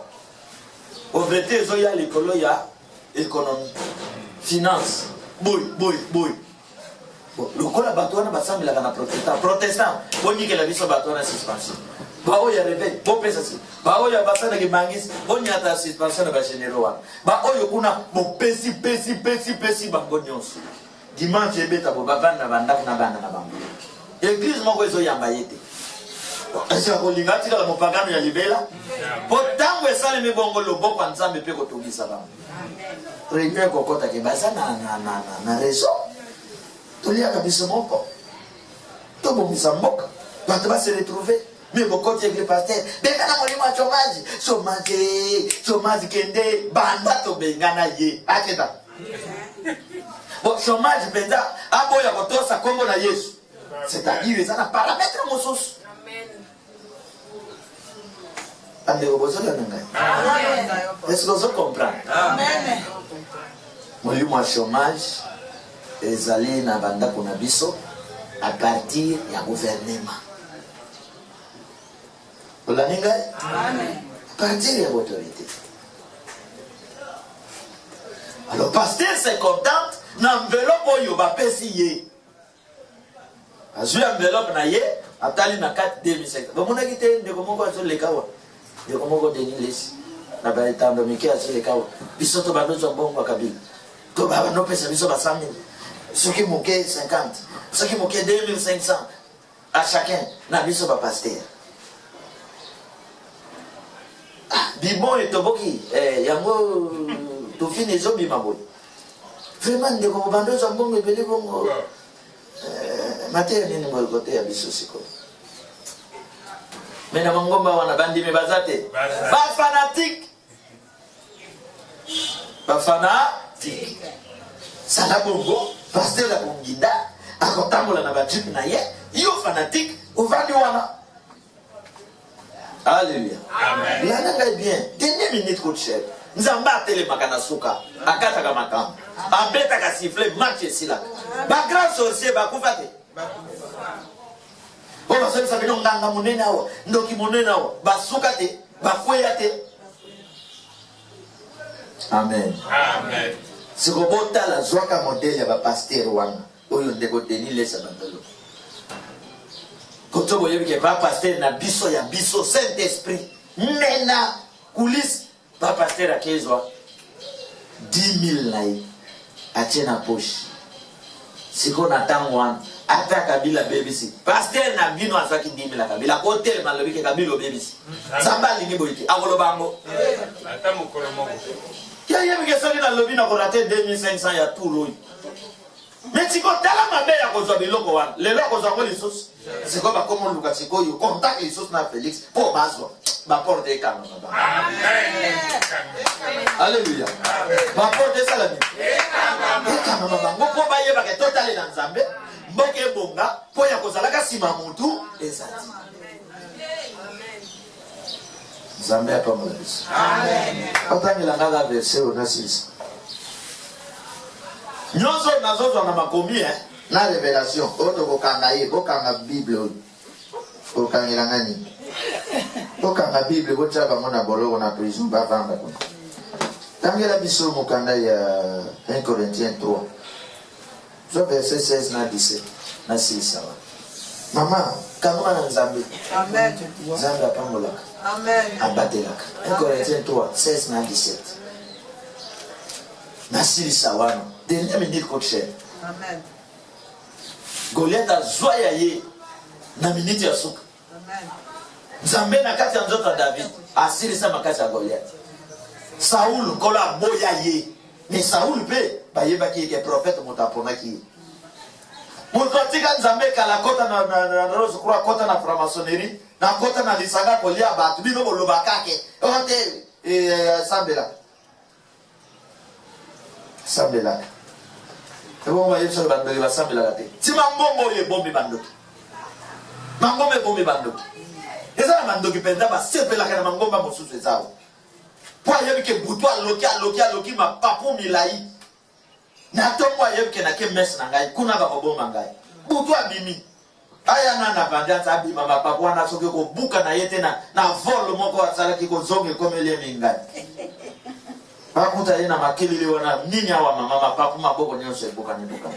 Pauvreté zo ya likolo ya économie, finance, boy. Lokola bato wana basambela kana protestant, boni ke la biso bato wana suspension. Ba oya réveil, bo pesa si. Ba oya basana ke bangis, boni ata suspension na ba généraux wana. Ba oyo kuna bo pesi bango nyonso. Dimanche ebeta bo bavanda bandako na bana na bango. Église moko ezo yamba yete. Est-ce que kolinga tika la mopagano ya libela? Potango esale me bongo loboko Nzambe pe kotungisa bango. Amen. Réunion kokota ke basa na raison. Tolia kabisa moko. To bomisa mboka. Bato ba se retrouver. Mais beaucoup de pasteurs, bengana molimo chomage kende banda to bengana ye. Aketa. Bon, chômage, penda, aboya kotosa Kongo na Yesu. C'est-à-dire, ils ont un paramètre mon sauce. Est-ce que vous comprenez? Amen. Moi, chômage, ils allaient na banda pour nabiso à partir du gouvernement. Vous l'avez dit? Amen. À partir de l'autorité. Alors, pasteur, c'est content, n'enveloppe au yoba pesiye. Azui enveloppe na ye, atali na 4 2005. Bon, mon agité, de comment on les kawa. De comment on dénie les. Na ba etando miki azui les kawa. Bisoto badozo bongo kabila. To ba no pesa biso ba 100 000. Ceux qui moquaient 50. Ceux qui moquaient 2500 à chacun. Na biso ba pasteur. Bibon et toboki, yango tofine ezo bima boy. Vraiment de ko bando zo bongo ebele bongo. Maté nini mo côté ya biso siko. Mena mangomba wana bandi me bazate. Ba fanatique. Ba fanatique. Sala bongo, pasteur la bongida, akotambola na ba trip na ye, yo fanatique, ovandi wana. Alléluia. Amen. Il y a bien. Dernière minute, coach chef. Nous avons battu les makanasuka. Akata kamakam. Abeta ka siffler match ici là. Ba grand sorcier ba kufate. Bon, parce que ça veut dire nganga monena wa. Ndoki monena wa. Ba sukate. Ba kweyate. Amen. Amen. C'est que bon ta la joie ka modèle ya ba pasteur wana. Oyo ndeko Denis lesa bandolo. Quand vous voyez que va pasteur na biso ya biso Saint-Esprit, mena coulisse, va pasteur à 15 ans, 10 000 laïcs, à tienne poche. C'est qu'on attend one, attaque Kabila BBC. Pasteur na bino à ça qui 10 000 à Kabila, hôtel malobi que Kabila BBC. Samba lingi boite, avolo bango. Attends mon colomo. Il y a une question qui dans le lobby n'a pas raté 2500 il y a tout l'eau. Mais si vous avez ma mère à cause de l'eau, les lois ont les sources. C'est comme on loue à ce qu'on contacte les sources dans Félix pour Mazo. Ma porte est calme. Alléluia. Ma porte est salami. Vous pouvez bailler parce que tout allait dans Zambé. Boke bonga, pour y avoir la sima mutu et ça. Zambé a pas mal. Amen. Autant qu'il en a la verset au Nassis. Nyonso nazozo na makomi na révélation oto kokanga ye kokanga bible kokanga ngani kokanga bible bocha ba mona boloko na prison ba vanga ko tangela biso mokanda ya 1 Corinthiens 3 so verset 16 na 17 na 6 mama kama na Nzambe amen Nzambe apambolaka amen abatelaka 1 Corinthiens 3 16 na 17 na 6 wana dernière minute coach. Amen. Goliath a zoya ye na minute ya suka. Amen. Nzambe na kati ya nzoto David asirisa makati ya Goliath. Saul kola boya ye. Mais Saul pe ba yeba ki ke prophète motapona ki. Mototika Nzambe kala kota na rose croix kota na franc-maçonnerie na kota na lisanga kolia batu bino boloba kake. Onte sambela. Sambela. Et bon, on va y aller sur le bandeau, il va sembler la rater. Si ma bombe est bombe bandeau. Ma bombe est bombe bandeau. Et ça, la bandeau qui pèse là, c'est la canne, ma bombe va me souffler ça. Pour y aller que boutoir, loki, ma papou milaï. N'a-t-on pas y aller que n'a que messe n'angaï, qu'on a pas bon mangaï. Boutoir bimi. Aya na vengeance abi mama papou na soke ko buka na yete na vol moko asala ki ko zonge comme les mingai. Pakuta yena makili wana nini hawa mama papu maboko nyonso eboka nibuka.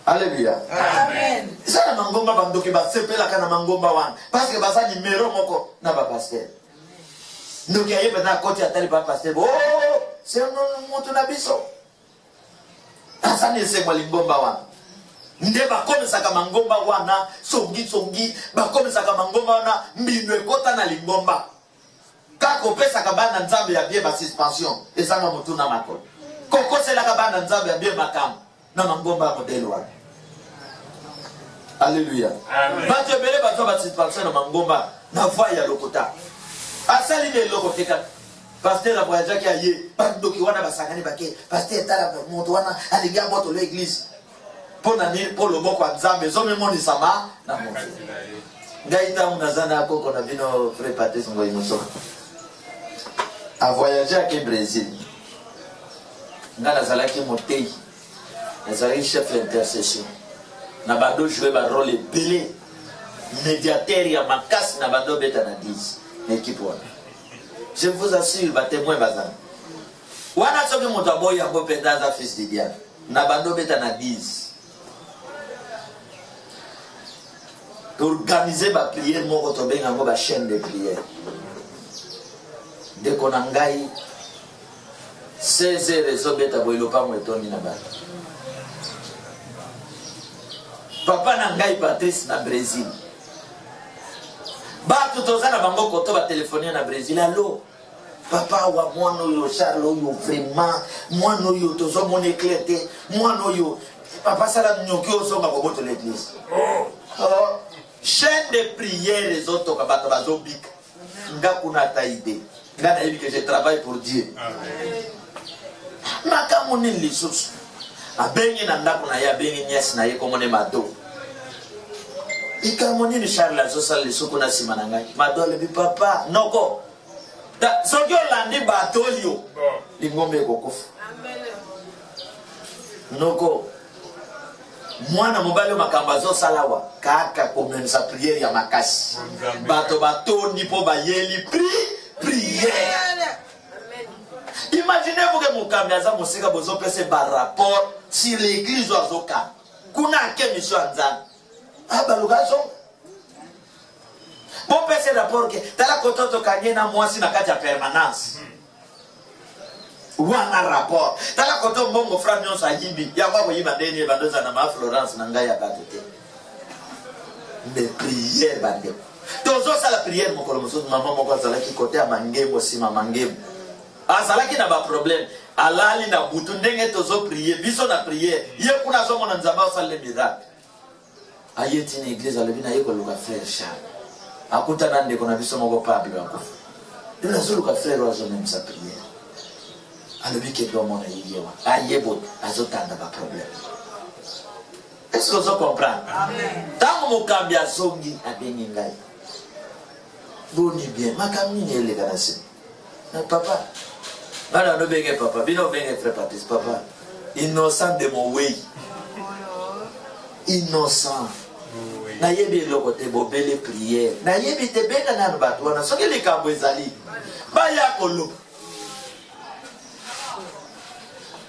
Alléluia. Amen. Ça na mangomba bandoki ba sepela kana mangomba wana parce que basa numéro moko na ba pasteur. Ndoki ayeba na koti atali ba pasteur. Oh, c'est un moto na biso. Asa ne se mwalingomba wana. Nde ba komisa kama ngomba wana songi ba komisa kama ngomba wana mbinwe kota na lingomba. Kako pesa kabana Nzambe ya bie ba suspension ezanga mutu na makolo koko sela kabana Nzambe ya bie makamu na mangomba modelo wana. Alléluia. Amen. Bato bele bato ba suspension na mangomba na voix ya lokota asali le lokoteka pasteur a voyagé qui a yé bando qui wana basangani bake pasteur tala moto wana aliga moto l'église pour le bon kwa nzambe zome moni sama na moto ngaita unazana ko kona bino frère Patrice ngoyi moto a voyagé à Brésil ngala zalaki motei nazalaki chef d'intercession na bando jouer ba rôle belé médiateur ya makasi na bando beta na 10 équipe wana. Je vous assure, va témoin bazan. Wana soki moto aboyi yango penda za fils de Diane. Na bando beta na 10. Organiser ba prière moko to benga ngo ba chaîne de prière. De konangai 16 heures beta boyilo pa mwetoni na ba. Papa nangai Patrice na Brésil. Batu tozana bango koto ba téléphoner na Brésil. Allo papa wa mwana yo Charles yo vraiment mwana yo tozo mon éclaté mwana yo papa sala nyoki osonga ko boto l'église. Chaîne de prière les autres ka bato bazobik. Nga kuna ta idée. Nga na yebi que je travaille pour Dieu. Amen. Maka moni lisusu. Abengi na ndako na ya bengi nyasi na ye komone mato. Ikamoni ni Charles Zosa le soko na simana ngai. Madole bi papa noko. Da sokyo landi batolio. Lingombe kokufa. Amen. Noko. Mwana mobali makamba zo salawa kaka komensa prière ya makasi. Bato batoni po bayeli prière. Imaginez-vous que mukambi aza musika bozo pese ba rapport sur l'église ozoka. Kuna ke mission nzana. Abalugazo bon pese rapport ke tala kototo kanye na mwasi na kati ya permanence wana rapport tala koto mbongo frère nyonso ayibi ya kwa yiba deni bandoza na ma Florence na ngai ya batete de prière bande tozo sala prière mokolo mosusu maman moko azalaki kote ya mangemo sima mangemo azalaki na ba problème alali na butu ndenge tozo prier biso na prière ye kuna zo mona nzamba osale miracle ayeti na église alobi na yeko luka frère Charles akuta na ndeko na biso moko Pablo akufa tuna zo luka frère wazo même sa prière alobi ke do mona yewa ayebo azotanda ba problème. Est-ce que vous comprenez? Amen. Tant que vous cambiez à Zongi à Beningaï, vous n'y bien, ma camine est les gars. Papa, voilà, nous bengue papa, bien nous bengue frère Patrice, papa, innocent de mon way, innocent. Na yebi le côté bobele prière, na yebi te benga na batwana, so que les cambo ezali, ba ya kolo.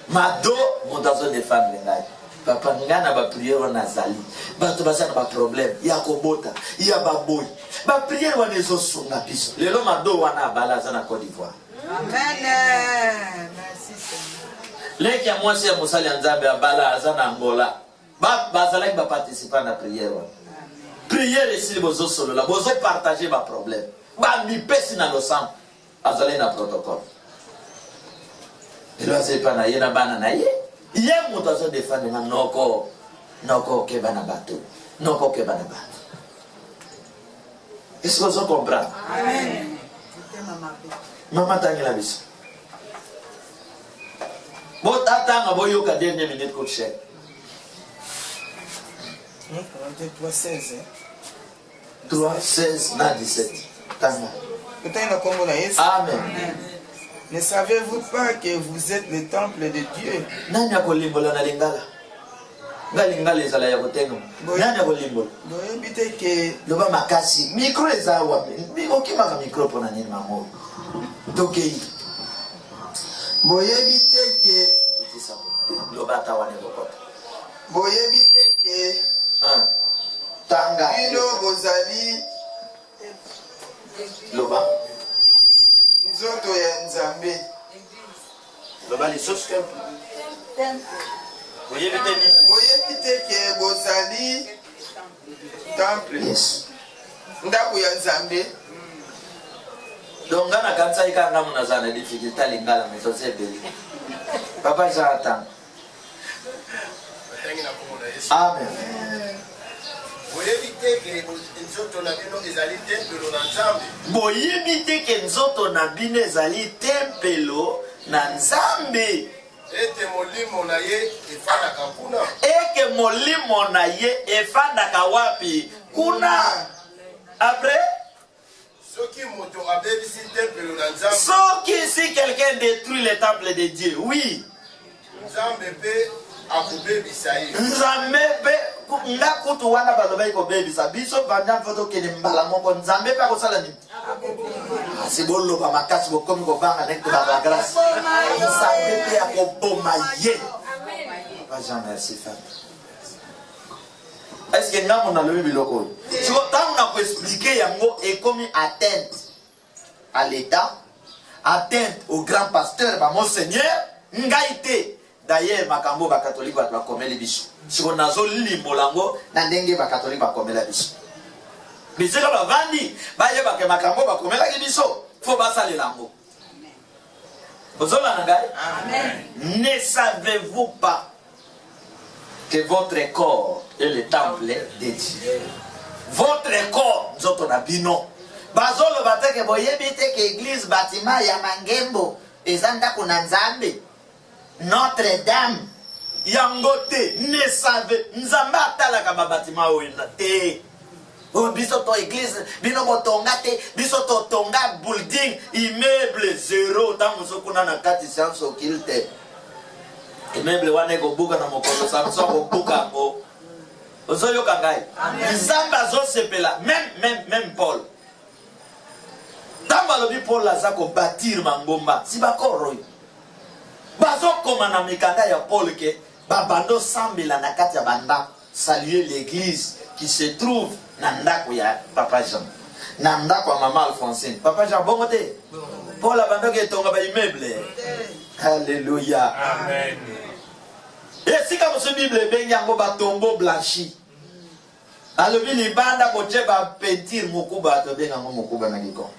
Mado, mon dazo de femme lengai. Papa ngana ba prière wana zali bato bazana ba problème ya kobota ya baboy ba prière wana ezosunga biso lelo mado wana balaza na Côte d'Ivoire. Amen. Merci Seigneur. Leki ya mwasi ya musali ya Nzambe abala azana Angola ba bazalaki ba participer na prière wana. Prière esi bozo solo la bozo partager ba problème ba mi pesi na losam azali na protocole elo azepa na ye na bana na ye. Il y a un montage de femmes qui noko ke banabatu, noko ke banabatu. Est-ce que vous comprenez? Amen. Maman tangi la biso. Bon attends, aboyo ka dernière minute coup de chèque. 3:16. 3:16 na 17. Tanga. Amen. Ne savez-vous pas que vous êtes le temple de Dieu? Nani akolimbola na lingala? Ngalingala ezala ya kotenga. Nani akolimbola? Boyebite ke loba makasi micro ezawa okima ka micro pona nini mamo. Tokei. Boyebite ke loba tawane kokota. Boyebite ke tanga ino bozali loba nzoto ya Nzambe. Loba les choses que boyebite ke bozali temple. Yes. Ndako ya Nzambe. Donc ngana kansa ikanga muna zana difficulté lingala mais ça c'est belle. Papa j'attends. Amen. boyebi te ke nzoto na bino ezali tempelo na Nzambe. Eke molimo na ye efandaka kuna. Eke molimo na ye efandaka wapi? Kuna. Après, si quelqu'un détruit le temple de Dieu, oui. Nzambe pe nga kutu wana balobai ko bebisa biso banda foto ke mbala moko Nzambe pa ko sala ni. Si bolo ba makasi bo komi ko banga nek ba grâce. Nzambe pe akoboma ye. Amen. Pas jamais si femme. Est-ce que nga mona lobi biloko? Si on a expliquer yango et comme atteinte à l'État, atteinte au grand pasteur, ba monseigneur, ngaite. D'ailleurs, makambo ba catholique ba komela biso. Si on a zoli molango na ndenge ba catholique ba komela biso. Bisika ba vandi, ba yeba ke makambo ba komela biso, faut ba sale lango. Ozola ngai? Amen. Ne savez-vous pas que votre corps est le temple de Dieu? Votre corps, nzoto na bino. Bazolo bateke boyebi te ke église bâtiment ya mangembo ezanda kuna Nzambe. Notre-Dame yangote ne savait Nzambe atalaka ba bâtiment oyo te. O biso to église bino botonga te, biso to tonga building immeuble zéro tango sokuna na kati science occulte. Immeuble wane go buka na mokolo Samson go buka ngo. Ozoyo kangai. Nzambe azo sepela même Paul. Tamba lobi Paul la zako bâtir mangomba si bakoro. Bazo koma na mikanda ya Paul ke babando sambela na kati ya banda saluer l'église qui se trouve na ndako ya Papa Jean. Na ndako ya Maman Alphonsine. Papa Jean bongo te. Paul abando ke tonga ba immeuble. Alléluia. Amen. Et si comme ce Bible bengi yango ba tombeau blanchi. Alobi libanda ko ba peinture mokuba to benga ngo mokuba na giko.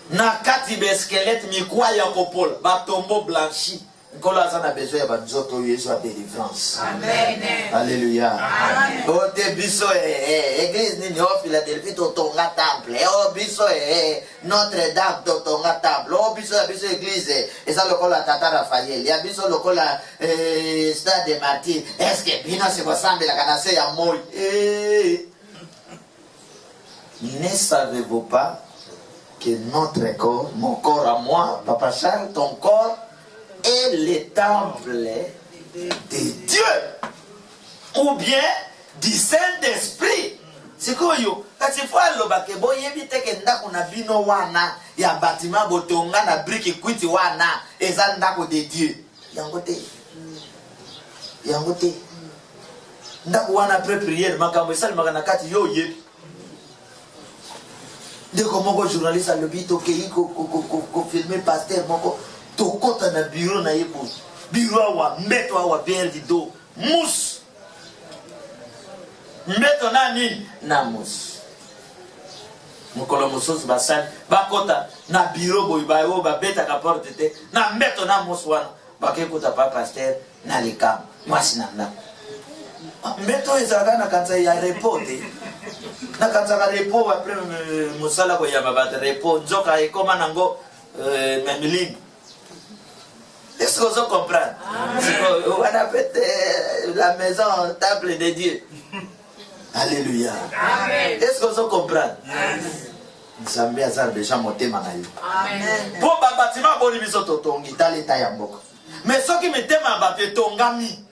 Na kati be squelette mi kwa ya ko Paul ba tombeau blanchi. Nkola sana besoin ya banzoto Yesu a délivrance. Amen. Alléluia. Amen. O te biso église ni o Philadelphie to tonga temple. O biso Notre-Dame to tonga temple. O biso église eza lokola Tata Raphaël. Ya biso lokola Stade de Martyrs. Est-ce que bino se ressemble kana se ya moi? Ne savez-vous pas que notre corps, mon corps à moi, Papa Charles, ton corps est le temple de Dieu ou bien du Saint-Esprit? C'est quoi yo? Kasi fois lobake boyebi te ke ndako na bino wana ya bâtiment botonga na brique kwiti wana eza ndako de Dieu. Yango te. Ndako wana après prière makambo esali makana kati yo yebi. De comment journaliste a le bito kei ko filmer pasteur moko to kota na bureau na yebo bureau wa meto wa berdi do mus meto nani na mus mokolo musos basan bakota na bureau boy ba o ba beta ka porte te na meto na mus wana bakekota pa pasteur na lekam mwasi na meto ezaka na kanza ya reporte na kanza ka repo après musala ko ya babata repo nzoka ekoma nango memilini. Est-ce que vous comprenez? On appelle la maison temple de Dieu. Alléluia. Est-ce que vous comprenez? Nzambe azar déjà motema na yo. Amen. Pour ba bâtiment boni biso to tongi taleta ya mboka. Mais soki mitema ba te tongami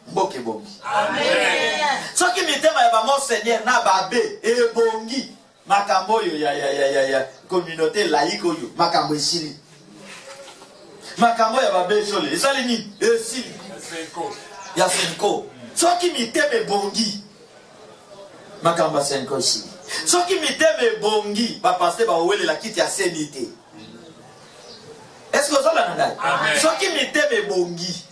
mboke bongi. Amen. Soki mitema ya ba monseigneur na ba be e bongi makambo yo ya communauté laïque yo makambo esili. Makambo ya babe sole esali ni esi ya senko soki miteme bongi makambo senko si soki miteme bongi ba pasteur ba wele la kiti ya senité. Est-ce que ça la ndai soki miteme bongi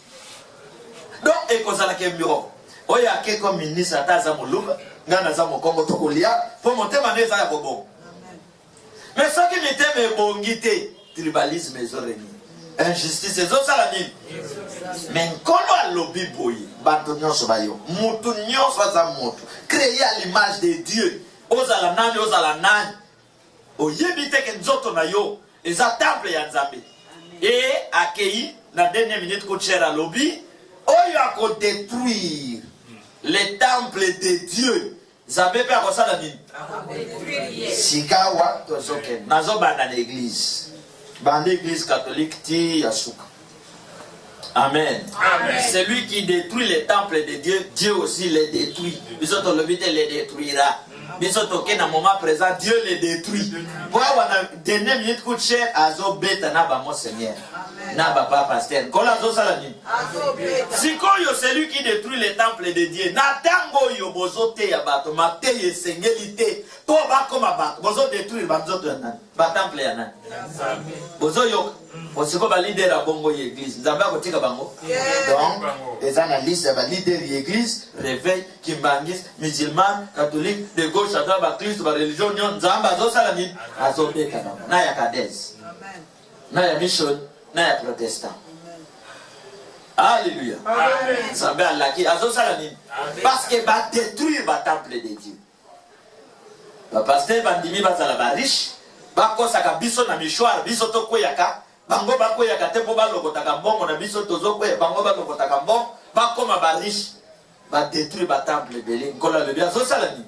donc ekozala ke miro oya ke comme ministre ataza mulumba ngana za mokongo tokolia po motema neza ya bobo. Mais soki miteme bongi te tribalisme ezoreni injustice ezosala nini mais nkolo alobi boye bato nyonso bayo mutu nyonso aza mutu créé à l'image de Dieu ozala nani oyebi te ke nzoto na yo eza temple ya Nzambe et akei na dernière minute ko cher alobi oyo akodétruire le temple de Dieu Nzambe pe akosala nini sikawa tozoke nazobanda na église bande église catholique ti ya suka. Amen. Amen. Celui qui détruit les temples de Dieu, Dieu aussi les détruit. Bisoto le bite les détruira. Bisoto ke na moment présent, Dieu les détruit. Pour avoir dernière minute coup de cher, azo beta na ba mon Seigneur. Na ba papa pasteur. Kola zo salani. Si koyo celui qui détruit les temples de Dieu, na tango yo bozote ya bato, mate ye sengelité. To ba koma bato, bozo détruire ba zoto ya nani. Ba temple ya nani. Bozo yo osiko ba leader a bongo l'église. Nzamba ko tika bango. Donc, les analystes ba leader l'église, réveil, kimbangis, musulman, catholique, de gauche à droite, ba Christ, ba religion, nzamba zo salani. Azo beta bango. Na ya kades. Amen. Na ya mission. Na ya protestant. Alléluia. Nzambe alaki azosala nini? Parce que va détruire le temple de Dieu. Ba pasteur bandimi bazala ba riche, ba kosaka biso na mishwar, biso to koyaka, bango ba koyaka te po ba lokotaka mbongo na biso tozo koya, bango ba lokotaka mbongo, ba koma ba riche, ba détruire le temple de Dieu. Kola le bien azosala nini?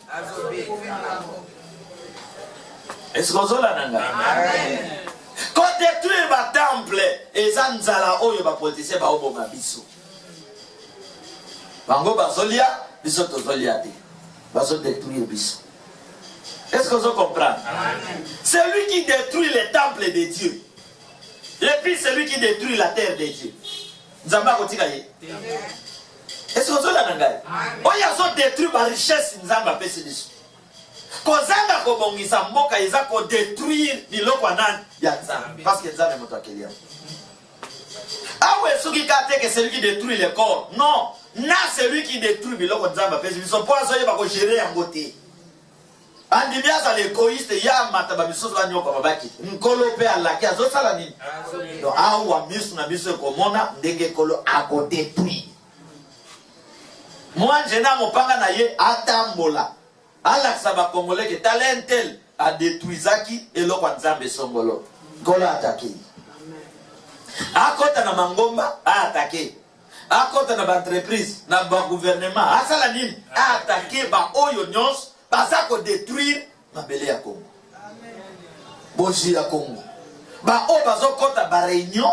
Est-ce que zola nanga? Amen. Quand détruire le temple, et zanzala oyo ba politicien ba oboma biso. Bango bazolia, biso tozolia te. Bazo détruire biso. Est-ce que vous comprenez? Celui qui détruit les temples de Dieu, et puis celui qui détruit la terre de Dieu. Nzamba kotika ye. Est-ce que vous avez oya zo détruire la richesse nzamba pesi biso. Kozanga kobongisa mboka eza ko détruire biloko nani ya Nzambe parce que Nzambe moto akelia. Awe suki kate que celui qui détruit les corps. Non, na celui qui détruit biloko Nzamba pesi biso po azo yeba ko gérer yango te. Andi biasa l'égoïste ya mataba biso ba nyoka babaki. Nkolo pe alaki azo sala nini? Donc awa misu na biso komona ndenge kolo ako détruire. Moi jena mopanga na ye atambola. Alaksa ba Congolais que talentel a détruit Zaki et l'autre Nzambe Songolo. Gola attaqué. Akota na mangomba a attaqué. Akota na entreprise na ba gouvernement a salanine a attaqué ba oyo nyos baza ko détruire mabele ya Congo. Boji ya Congo. Ba o bazo kota ba réunion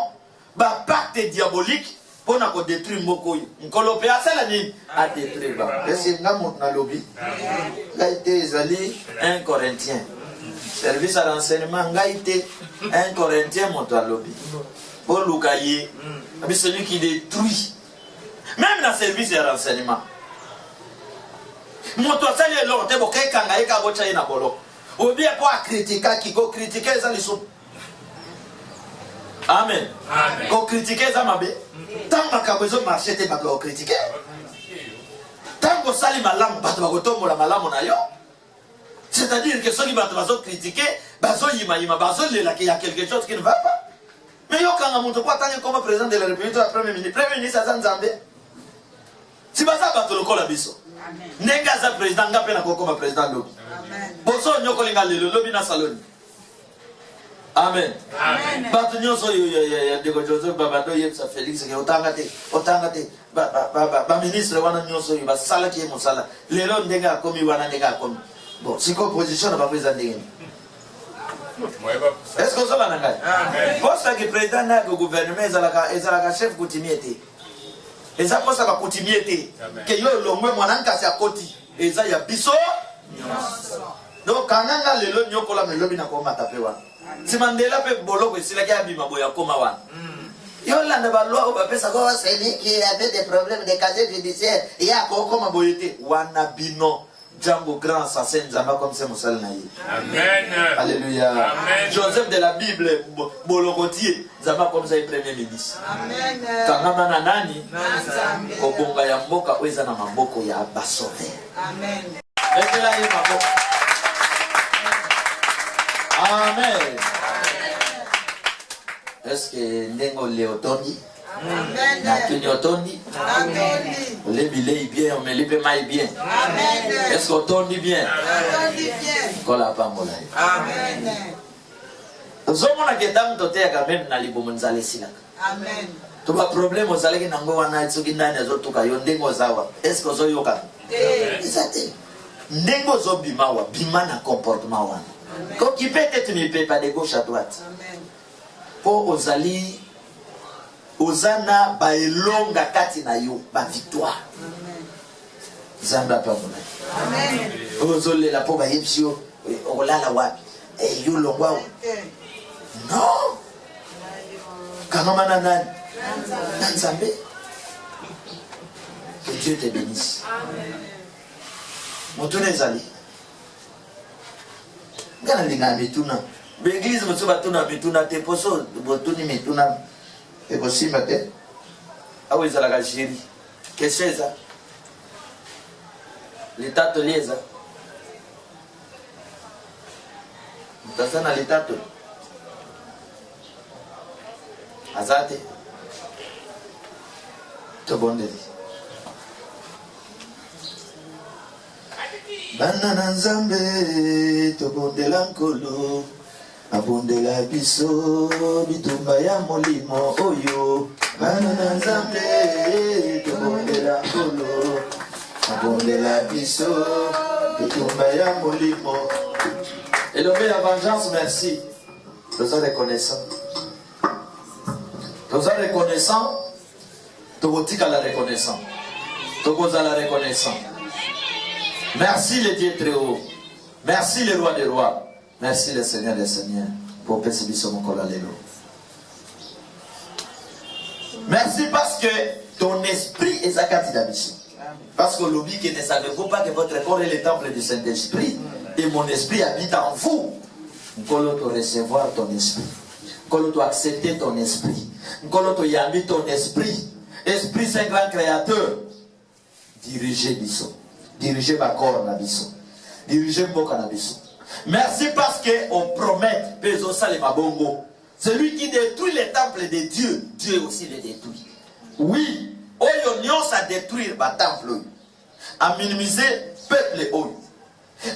ba pacte diabolique pour na ko détruire mokoyo. Nkolo pe a salanine a détruire ba. Est-ce que ngamot na lobby? Ngaïté Isali 1 Corinthien. Service à renseignement Ngaïté 1 Corinthien moto lobby. Pour Lukaye, mais celui qui détruit. Même dans le service de renseignement. Moto sali l'autre bo keka ngaïka bocha ina bolo. Ou bien pour critiquer qui go critiquer ça les sous. Amen. Amen. Go critiquer ça mabe. Tant ma kabezo marché te ba go critiquer. Tant que sali malamu bato bakotombo la malamu na yo. C'est-à-dire que ceux qui vont critiquer, bazo yima bazo lela qu'il y a quelque chose qui ne va pas. Mais yo quand on pas tant comme président de la République ou premier ministre à Nzambe. Si baza bato lokola biso. Amen. Nenga za président ngape na comme président lobby. Amen. Boso nyoko linga lelo lobby na saloni. Amen. Amen. Bato nyonso ya deko jozo babato yepsa Félix ke otanga te ba ministre wana nyonso ba sala ki mosala. Lelo ndenga komi wana ndenga komi. Bon, si ko position ba président ndenge. Est-ce que ça va n'engager? Parce que le président n'a que le gouvernement est chef coutumier. Et ça pour ça va coutumier. Que yo l'homme moi n'en casse à côté. Et ça y a biso. Donc quand on a le lot nyoko la me lobi na ko matape wa. Si Mandela pe bolo ko sila kia bima boya koma wa. Yo la na ba loi ba pesa ko c'est lui qui avait des problèmes de casier judiciaire. Il y a ko koma boyete wana bino. Django grand assassin Nzamba comme c'est Moussal Naï. Amen. Alléluia. Amen. Joseph de la Bible, Bolokotier, Nzamba comme ça est premier ministre. Amen. Kangama na nani? Kobonga ya mboka weza na mamboko ya basove. Amen. Ekela ye maboko. Amen. Est-ce que Nengo Leotondi? Amen. Natuni Otondi? Amen. On les bilets bien, on me les paye bien. Amen. Est-ce qu'on tondi bien? Amen. Bien. Kola Pambola. Amen. Zomona ketam totea kamem na libomo nzale silaka. Amen. Tuba problème ozalaki nango wana tsoki ndani azotuka yo ndenge ozawa. Est-ce que ozoyoka? Ezate. Ndenge ozobima wa bima na comportement wana. Ko qui peut-être ne peut pas de gauche à droite. Amen. Po ozali ozana ba elonga kati na yo ba victoire. Amen. Zamba pambola. Amen. Ozolela po ba yebisio olala wapi? Yo longwa. Non. Kangama na nani? Nanzambe. Que Dieu te bénisse. Amen. Motune zali. Ngana linga mituna. L'église motso batuna mituna te poso botuni mituna. E possible te. Awe zala ka chéri. Qu'est-ce que ça? L'état te lieza. Mutasana l'état te. Azate to bondeli banana nzambe to bondela nkolo abondela biso bitumba ya molimo oyo banana nzambe to bondela nkolo abondela biso bitumba ya molimo. Élevé la vengeance, merci. Nous sommes reconnaissants. Nous sommes reconnaissants. Togotika la reconnaissant. Togoza la reconnaissant. Merci le Dieu très haut. Merci le roi des rois. Merci le Seigneur des seigneurs. Pour percevoir mon col à l'élo. Merci parce que ton esprit est sa carte d'ambition. Parce que l'oubli que ne savez-vous pas que votre corps est le temple du Saint-Esprit et mon esprit habite en vous. Nous te recevoir ton esprit. Nous te accepter ton esprit. Nous te yambi ton esprit. Esprit c'est un grand créateur. Dirigez Bisso. Dirigez ma corps na Bisso. Dirigez Mboka na Bisso. Merci parce qu'on promet Peso Salema Bongo. Celui qui détruit les temples de Dieu, Dieu aussi les détruit. Oui, Oyo nyos à détruire ma temple, à minimiser peuple Oyo,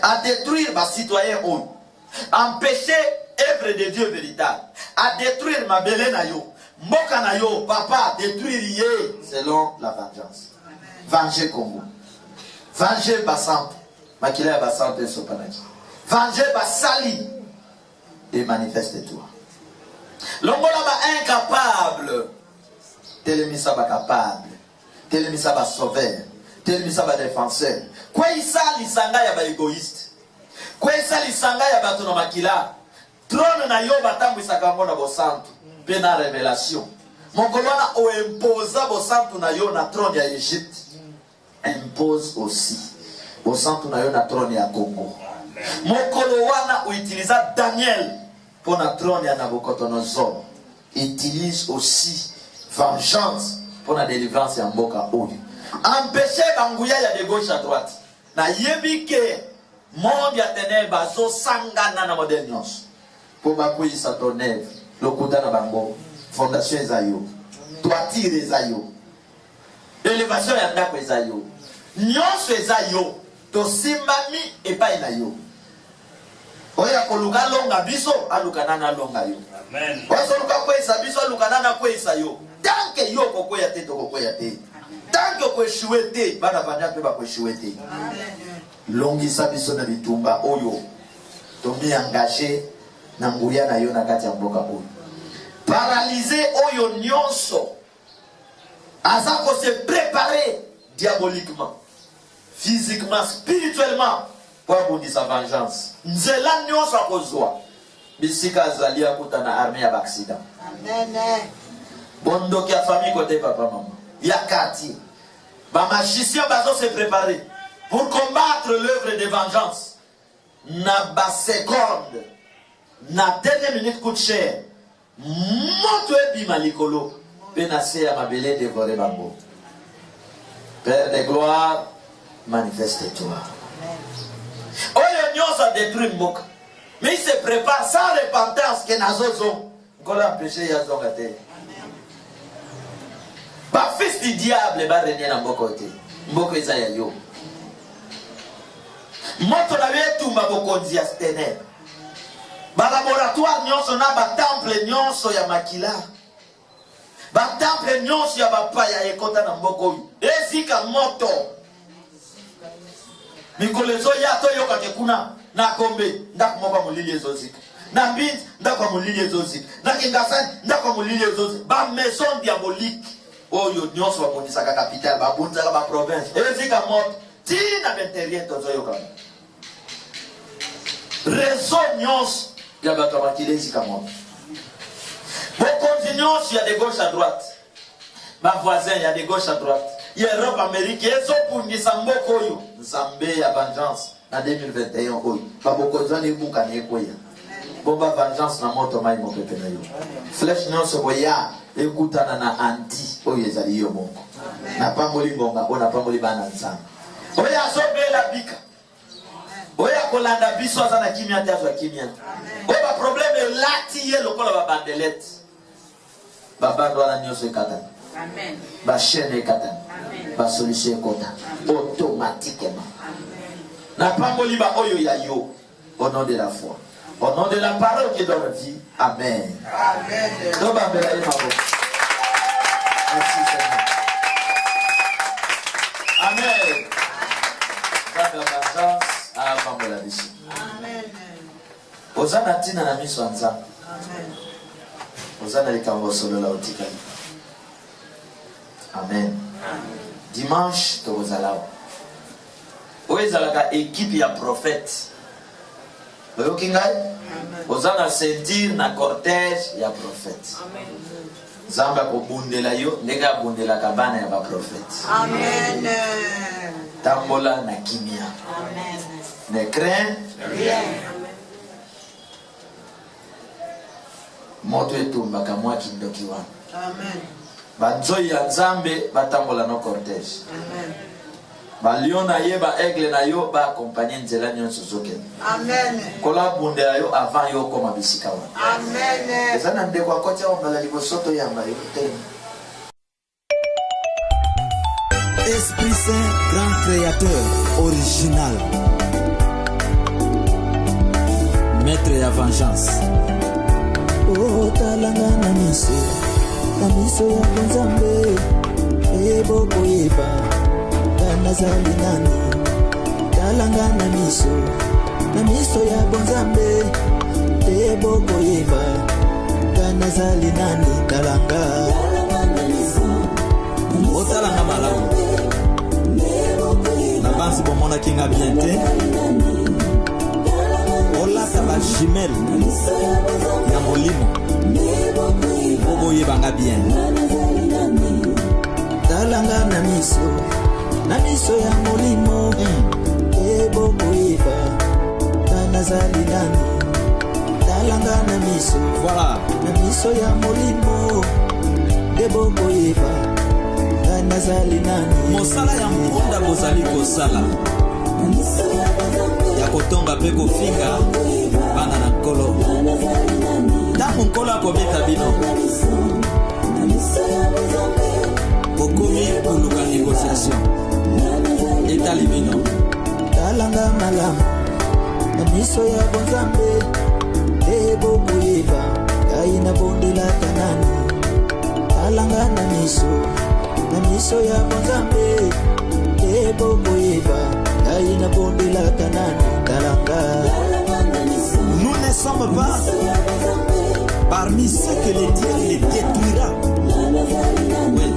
à détruire ma citoyen Oyo, à empêcher œuvre de Dieu véritable, à détruire ma belé na yo, Mboka na yo, papa, détruire yé, selon la vengeance. Venger Congo. Venger Bassante. Makila Bassante et Sopanaki. Venger Bassali. Et manifeste-toi. L'ongola ba incapable. Telemisa ba capable. Telemisa ba sauveur. Telemisa ba défenseur. Kwa isa lisanga ya ba égoïste. Kwa isa lisanga ya ba tono makila. Trône na yo batambu isakango na bosantu. Pena révélation. Mongolwana o imposa bosantu na yo na trône ya Égypte. Impose aussi bosantu na yo na trône ya Congo. Mongolwana o utilisa Daniel pour la trône ya Nabucodonosor. Utilise aussi vengeance pour la délivrance ya mboka oyo. Empêcher banguya ya de gauche à droite. Na yebi ke monde ya ténèbres zo sangana na modèle nyonso. Pour bakuisa ton œuvre, lokuta na bango, fondation ezayo, toiture ezayo, élévation ya ndako ezayo, nyonso ezayo, to simbami epai na yo. Oya koluka longa biso, aluka nana longa yo. Amen. Oya luka kwesa biso, aluka nana kwesa yo. Tanke yo kokoya te, to kokoya te. Tanke kweshuwe te, bana banya pe ba kweshuwe te. Amen. Longisa biso na bitumba oyo, to mi engagé na nguya na yo na kati ya mboka oyo. Paralysé oyo nyonso. Azako se préparer diaboliquement, physiquement, spirituellement pour abondir sa vengeance. Nzela nyonso akozwa. Bisika azali akuta na armée ya accident. Amen. Bondoki ya famille côté papa maman. Ya kati. Ba magicien bazo se préparer pour combattre l'œuvre de vengeance. Na ba seconde. Na dernière minute coûte cher. Moto ebima likolo. Penase à ma belé dévoré bango. Père de gloire, manifeste-toi. Oyo nyos a détruit Mboka. Mais il se prépare sans repentance que nazozo. Kola péché ya zongate. Ba fils du diable ba régner na mboko te. Mboko eza ya yo. Moto na betumba bokonzi ya Stener. Ba laboratoire nyonso na ba temple nyonso ya makila. Ba temple nyonso ya bapa ya ekota na mboko. Ezika moto. Mikolezo ya to yoka ke kuna na kombe ndako moko mulili ezozika. Na bit ndako mulili ezozika. Na kingasani ndako mulili ezozika. Ba maison diabolique. Oyo nyonso bakonisaka capitale babunzaka ba province. Ezika moto. Tina benterien tozo yoka. Raison nyonso ya bato bakile ezika moto. Bokonzi nyonso ya de gauche à droite. Ba voisin ya de gauche à droite. Ya Europe Amérique ezopundisa mboko oyo. Nzambe ya vengeance na 2021 oyo. Ba bokonzi ni buka na ekoya. Bomba vengeance na moto mai mo pepe na yo. Flèche nyonso boya ekutana na anti oyo ezali yo moko. Na pamboli ngonga ona pamboli bana nzambe. Oya azobela bika. Oya kolanda biso aza na kimia te azwa kimia. Oba problème lati ye lokola ba bandelette. Baba wana nyonso ekata. Amen. Ba chaîne ekata. Ba solution ekota. Automatiquement. Na pamboli ba oyo ya yo. Au nom de la foi. Au nom de la parole qui donne vie. Amen. Amen. Merci Seigneur. Amen. Amen. Ozana tina na miso anza. Amen. Ozana likambo solo la otika. Amen. Dimanche tozalao. Oezalaka équipe ya prophète. Oyoki ngai? Ozana sentir na cortège ya prophète. Amen. Zamba kobundela yo ndenge abundelaka bana ya ba prophète. Amen. Tambola na kimia. Amen. Ne crains Rien. moto etumbaka mwa kindoki wana. Amen. Banzoi ya Nzambe batambola no cortège. Amen. Balion na ye ba aigle na yo ba accompagner nzela nyonso zokende. Amen. Kola bundela yo avant yo koma bisika wana. Amen. Eza na ndeko akotia ombala libosoto yamba yo te. Esprit Saint, grand créateur, original. Maître ya vengeance. Oh, talanga na miso ya Nzambe, eboko yeba, kanazali nani. Talanga na miso ya Nzambe, eboko yeba, kanazali nani. Talanga Otalanga malamu. Na basi bomona kinga bien te. Olata ba jumelle ya molimo. Bobo yebanga bien. talanga na miso ya molimo, eboko yeba, kanazali nani. Talanga na miso, Voilà. na miso ya molimo, eboko yeba, kanazali nani. Mosala ya mponda bozali kosala. Ya kotonga pe kofinga bana na nkolo. Tango nkolo akobeta bino. Kokomi koluka négociation. Etali bino. Talanga malamu na miso ya Nzambe, eboko yeba, kaina bondela kanani. Talanga na miso ya Nzambe, eboko yeba, kaina bondela kanani. Talanga Nous ne sommes pas parmi ceux que le diable détruira. Oui.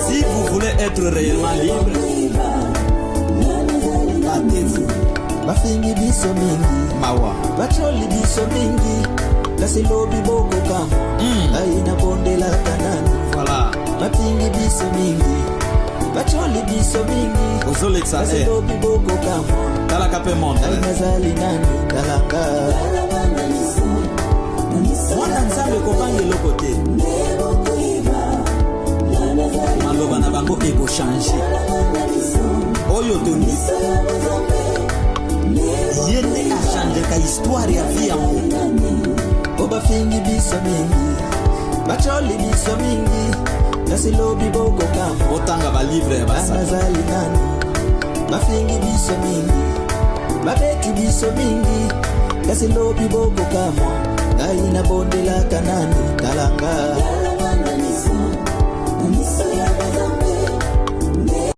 Si vous voulez être réellement libre, battez-vous. bafingi biso mingi, Mawa. batroli biso mingi, lasilobi boko kama, kaina bondela kanani. Voilà. Bafingi biso mingi, batroli biso mingi, Ozoleksa te. lasilobi boko kama, Talaka pe monde. kainazali nani. Talanga Mwana Nzambe kobange eloko te. Maloba na bango ekochange. Oyo toni. Ye nde achange bandeka histoire ya vie yango obafingi biso mingi bacholi biso mingi kasi lobi boko kama otanga balivre ya basazali nani bafingi biso mingi babeti biso mingi kasi lobi boko kama ngai nabondelaka nani talanga